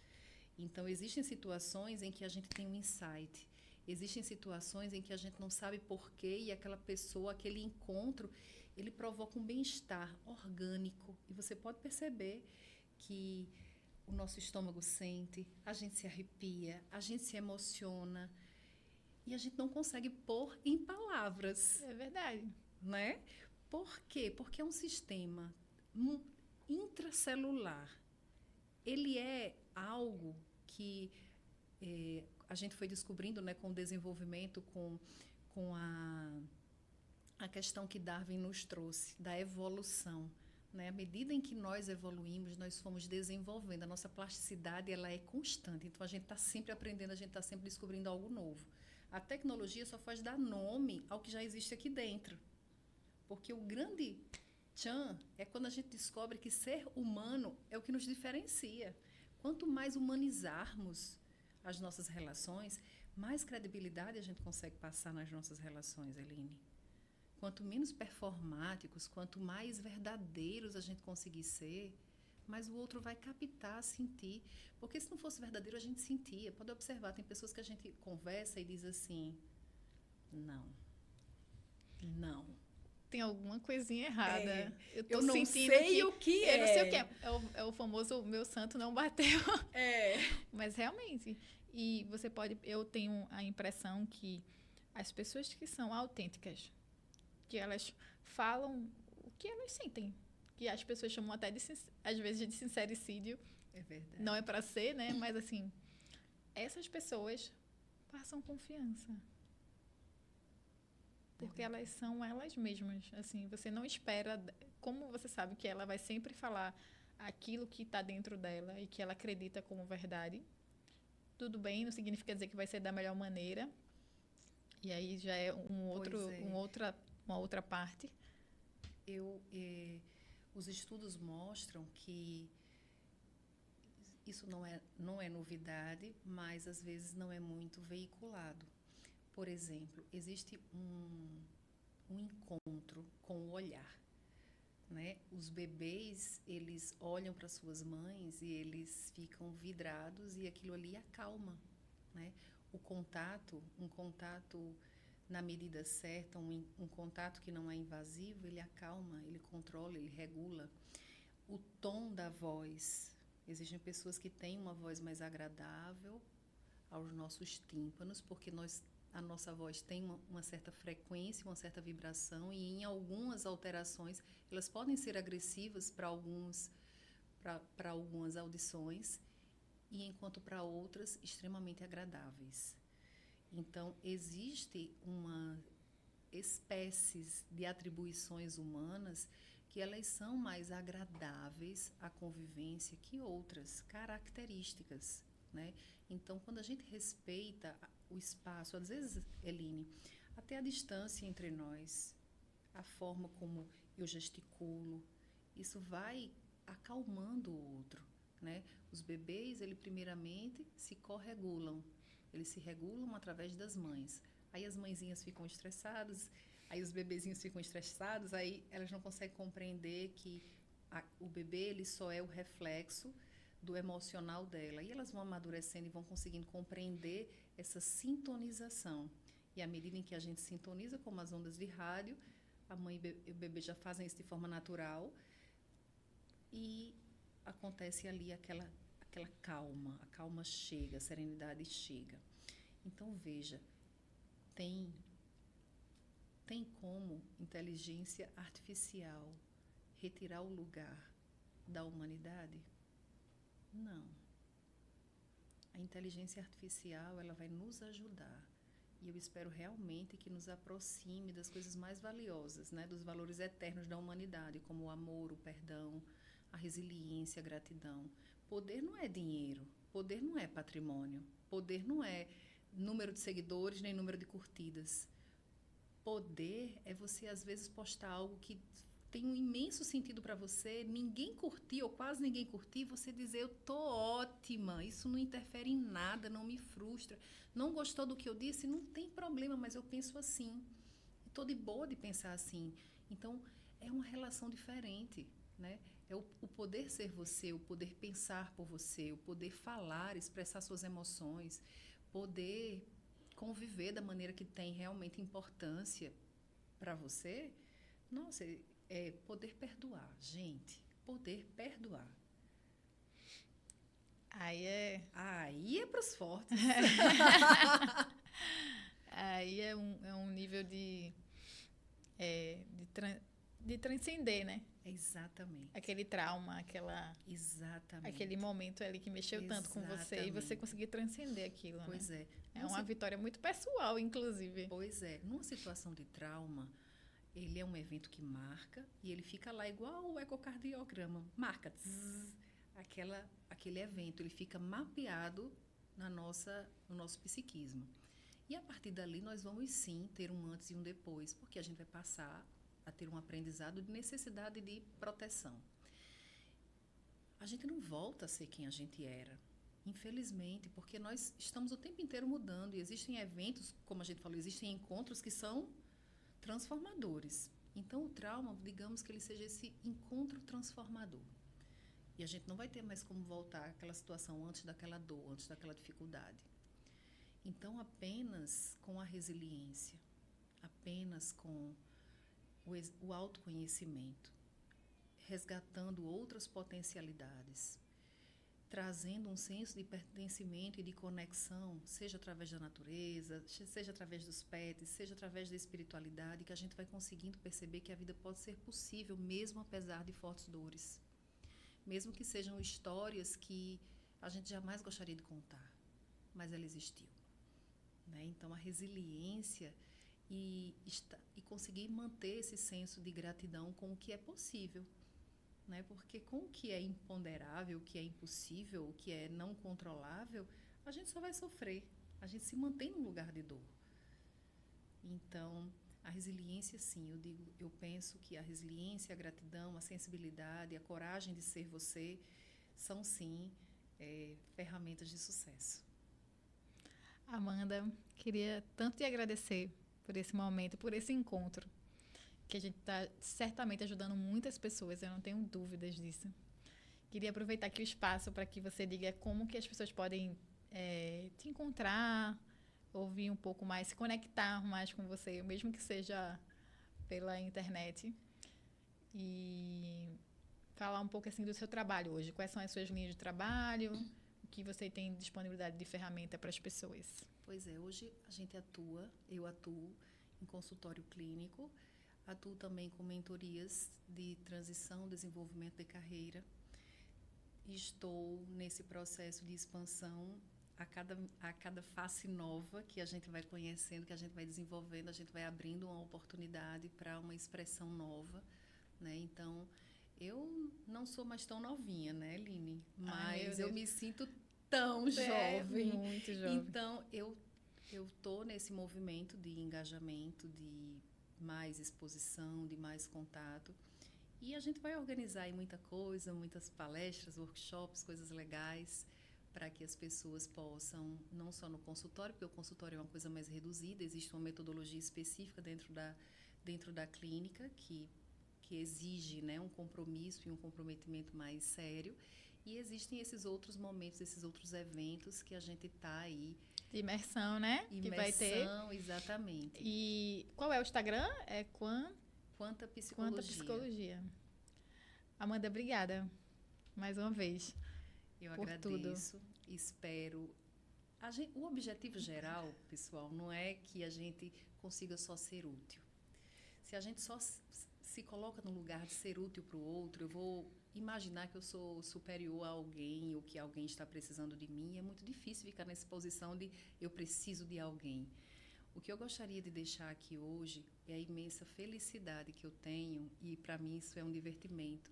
Então, existem situações em que a gente tem um insight, existem situações em que a gente não sabe porquê e aquela pessoa, aquele encontro, ele provoca um bem-estar orgânico. E você pode perceber que o nosso estômago sente, a gente se arrepia, a gente se emociona e a gente não consegue pôr em palavras. É verdade. Né? Por quê? Porque é um sistema intracelular. Ele é algo que a gente foi descobrindo, né, com o desenvolvimento, com a questão que Darwin nos trouxe, da evolução. Né? À medida em que nós evoluímos, nós fomos desenvolvendo. A nossa plasticidade ela é constante. Então, a gente está sempre aprendendo, a gente está sempre descobrindo algo novo. A tecnologia só faz dar nome ao que já existe aqui dentro. Porque o grande tchan é quando a gente descobre que ser humano é o que nos diferencia. Quanto mais humanizarmos as nossas relações, mais credibilidade a gente consegue passar nas nossas relações, Eline. Quanto menos performáticos, quanto mais verdadeiros a gente conseguir ser, mais o outro vai captar, sentir. Porque se não fosse verdadeiro, a gente sentia. Pode observar, tem pessoas que a gente conversa e diz assim, não. Tem alguma coisinha errada. Eu não sentindo sei que, o que eu não sei o que é. É o famoso meu santo não bateu. Mas realmente. E você pode... Eu tenho a impressão que as pessoas que são autênticas, que elas falam o que elas sentem. Que as pessoas chamam até, às vezes, de sincericídio. É verdade. Não é para ser, né? Mas, assim, essas pessoas passam confiança. Porque elas são elas mesmas. Assim, você não espera... Como você sabe que ela vai sempre falar aquilo que está dentro dela e que ela acredita como verdade. Tudo bem, não significa dizer que vai ser da melhor maneira. E aí já é uma outra parte. Os estudos mostram que isso não é novidade, mas às vezes não é muito veiculado. Por exemplo, existe um encontro com o olhar. Né? Os bebês, eles olham para suas mães e eles ficam vidrados e aquilo ali acalma. Né? Um contato na medida certa, um contato que não é invasivo, ele acalma, ele controla, ele regula. O tom da voz. Existem pessoas que têm uma voz mais agradável aos nossos tímpanos, porque a nossa voz tem uma certa frequência, uma certa vibração, e em algumas alterações elas podem ser agressivas para algumas audições, e enquanto para outras extremamente agradáveis. Então, existe uma espécies de atribuições humanas que elas são mais agradáveis à convivência que outras características, né? Então, quando a gente respeita o espaço, às vezes, Eline, até a distância entre nós, a forma como eu gesticulo, isso vai acalmando o outro, né? Os bebês, eles primeiramente se corregulam, eles se regulam através das mães. Aí as mãezinhas ficam estressadas, aí os bebezinhos ficam estressados, aí elas não conseguem compreender que o bebê ele só é o reflexo do emocional dela. E elas vão amadurecendo e vão conseguindo compreender essa sintonização. E à medida em que a gente sintoniza, como as ondas de rádio, a mãe e o bebê já fazem isso de forma natural e acontece ali aquela calma, a calma chega, a serenidade chega. Então, veja, tem como inteligência artificial retirar o lugar da humanidade? Não. A inteligência artificial, ela vai nos ajudar. E eu espero realmente que nos aproxime das coisas mais valiosas, né? Dos valores eternos da humanidade, como o amor, o perdão, a resiliência, a gratidão. Poder não é dinheiro, poder não é patrimônio, poder não é número de seguidores nem número de curtidas. Poder é você, às vezes, postar algo que tem um imenso sentido para você, ninguém curtir ou quase ninguém curtir, você dizer, eu tô ótima, isso não interfere em nada, não me frustra. Não gostou do que eu disse? Não tem problema, mas eu penso assim. Estou de boa de pensar assim. Então, é uma relação diferente, né? É o poder ser você, o poder pensar por você, o poder falar, expressar suas emoções, poder conviver da maneira que tem realmente importância para você. Nossa, é poder perdoar, gente. Poder perdoar. Aí é para os fortes. Aí é um nível de transcender, né? Exatamente. Aquele trauma, Exatamente. aquele momento ali que mexeu tanto com você e você conseguir transcender aquilo, pois né? É uma vitória muito pessoal, inclusive. Pois é. Numa situação de trauma, ele é um evento que marca e ele fica lá igual o ecocardiograma. Marca. Zzz, aquele evento, ele fica mapeado no nosso psiquismo. E a partir dali nós vamos sim ter um antes e um depois, porque a gente vai passar a ter um aprendizado de necessidade de proteção. A gente não volta a ser quem a gente era, infelizmente, porque nós estamos o tempo inteiro mudando e existem eventos, como a gente falou, existem encontros que são transformadores. Então, o trauma, digamos que ele seja esse encontro transformador. E a gente não vai ter mais como voltar àquela situação antes daquela dor, antes daquela dificuldade. Então, apenas com a resiliência, apenas com o autoconhecimento, resgatando outras potencialidades, trazendo um senso de pertencimento e de conexão, seja através da natureza, seja através dos pets, seja através da espiritualidade, que a gente vai conseguindo perceber que a vida pode ser possível, mesmo apesar de fortes dores. Mesmo que sejam histórias que a gente jamais gostaria de contar, mas ela existiu. Né? Então, a resiliência e conseguir manter esse senso de gratidão com o que é possível. Né? Porque com o que é imponderável, o que é impossível, o que é não controlável, a gente só vai sofrer. A gente se mantém num lugar de dor. Então, a resiliência, sim, eu penso que a resiliência, a gratidão, a sensibilidade, a coragem de ser você são, sim, ferramentas de sucesso. Amanda, queria tanto te agradecer por esse momento, por esse encontro, que a gente está certamente ajudando muitas pessoas, eu não tenho dúvidas disso. Queria aproveitar aqui o espaço para que você diga como que as pessoas podem te encontrar, ouvir um pouco mais, se conectar mais com você, mesmo que seja pela internet, e falar um pouco assim do seu trabalho hoje. Quais são as suas linhas de trabalho, o que você tem disponibilidade de ferramenta para as pessoas? Pois é, hoje eu atuo em consultório clínico, atuo também com mentorias de transição, desenvolvimento de carreira. Estou nesse processo de expansão a cada face nova que a gente vai conhecendo, que a gente vai desenvolvendo, a gente vai abrindo uma oportunidade para uma expressão nova, né? Então, eu não sou mais tão novinha, né, Line? Mas eu me sinto tão jovem. Muito jovem. Então, eu estou nesse movimento de engajamento, de mais exposição, de mais contato. E a gente vai organizar aí muita coisa, muitas palestras, workshops, coisas legais, para que as pessoas possam, não só no consultório, porque o consultório é uma coisa mais reduzida, existe uma metodologia específica dentro da clínica que exige, né, um compromisso e um comprometimento mais sério. E existem esses outros momentos, esses outros eventos que a gente está aí. De imersão, né? Imersão, que vai ter. Exatamente. E qual é o Instagram? É Quanta Psicologia. Amanda, obrigada mais uma vez. Eu agradeço, espero. O objetivo geral, pessoal, não é que a gente consiga só ser útil. Se a gente só se coloca no lugar de ser útil para o outro, eu vou imaginar que eu sou superior a alguém ou que alguém está precisando de mim. É muito difícil ficar nessa posição de eu preciso de alguém. O que eu gostaria de deixar aqui hoje é a imensa felicidade que eu tenho, e para mim isso é um divertimento,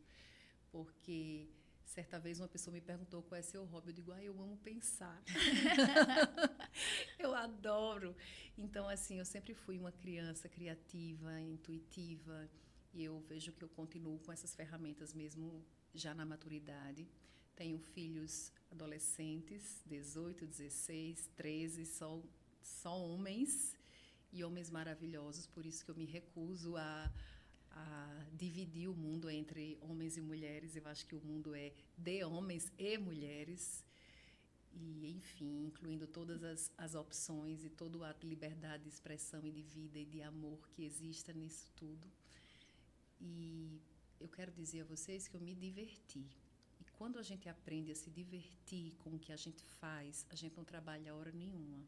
porque certa vez uma pessoa me perguntou qual é seu hobby. Eu digo, eu amo pensar. Eu adoro. Então, assim, eu sempre fui uma criança criativa, intuitiva, E eu vejo que eu continuo com essas ferramentas mesmo já na maturidade. Tenho filhos adolescentes, 18, 16, 13, só homens e homens maravilhosos, por isso que eu me recuso a dividir o mundo entre homens e mulheres. Eu acho que o mundo é de homens e mulheres. E, enfim, incluindo todas as opções e todo o ato de liberdade de expressão e de vida e de amor que exista nisso tudo. E eu quero dizer a vocês que eu me diverti. E quando a gente aprende a se divertir com o que a gente faz, a gente não trabalha hora nenhuma.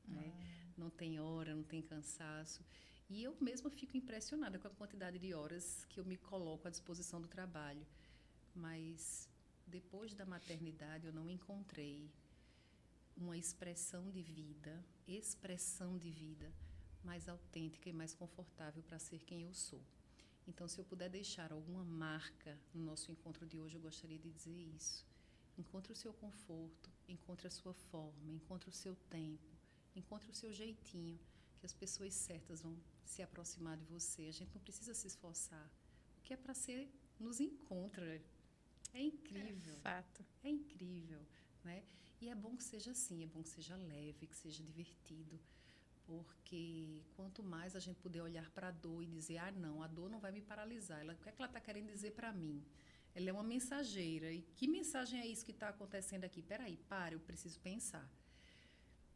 Né? Não tem hora, não tem cansaço. E eu mesma fico impressionada com a quantidade de horas que eu me coloco à disposição do trabalho. Mas depois da maternidade eu não encontrei uma expressão de vida mais autêntica e mais confortável para ser quem eu sou. Então, se eu puder deixar alguma marca no nosso encontro de hoje, eu gostaria de dizer isso. Encontre o seu conforto, encontre a sua forma, encontre o seu tempo, encontre o seu jeitinho, que as pessoas certas vão se aproximar de você. A gente não precisa se esforçar. O que é para ser, nos encontra. É incrível. É fato. É incrível, né? E é bom que seja assim, é bom que seja leve, que seja divertido. Porque quanto mais a gente puder olhar para a dor e dizer, não, a dor não vai me paralisar. O que é que ela está querendo dizer para mim? Ela é uma mensageira. E que mensagem é isso que está acontecendo aqui? Peraí, eu preciso pensar.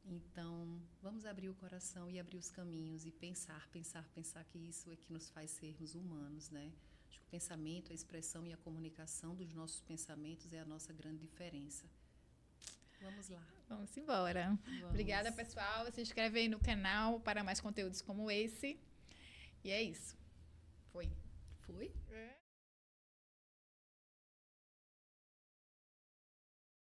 Então, vamos abrir o coração e abrir os caminhos e pensar que isso é que nos faz sermos humanos, né? Acho que o pensamento, a expressão e a comunicação dos nossos pensamentos é a nossa grande diferença. Vamos lá. Vamos embora. Vamos. Obrigada, pessoal. Se inscreve aí no canal para mais conteúdos como esse. E é isso. Foi. Foi? É.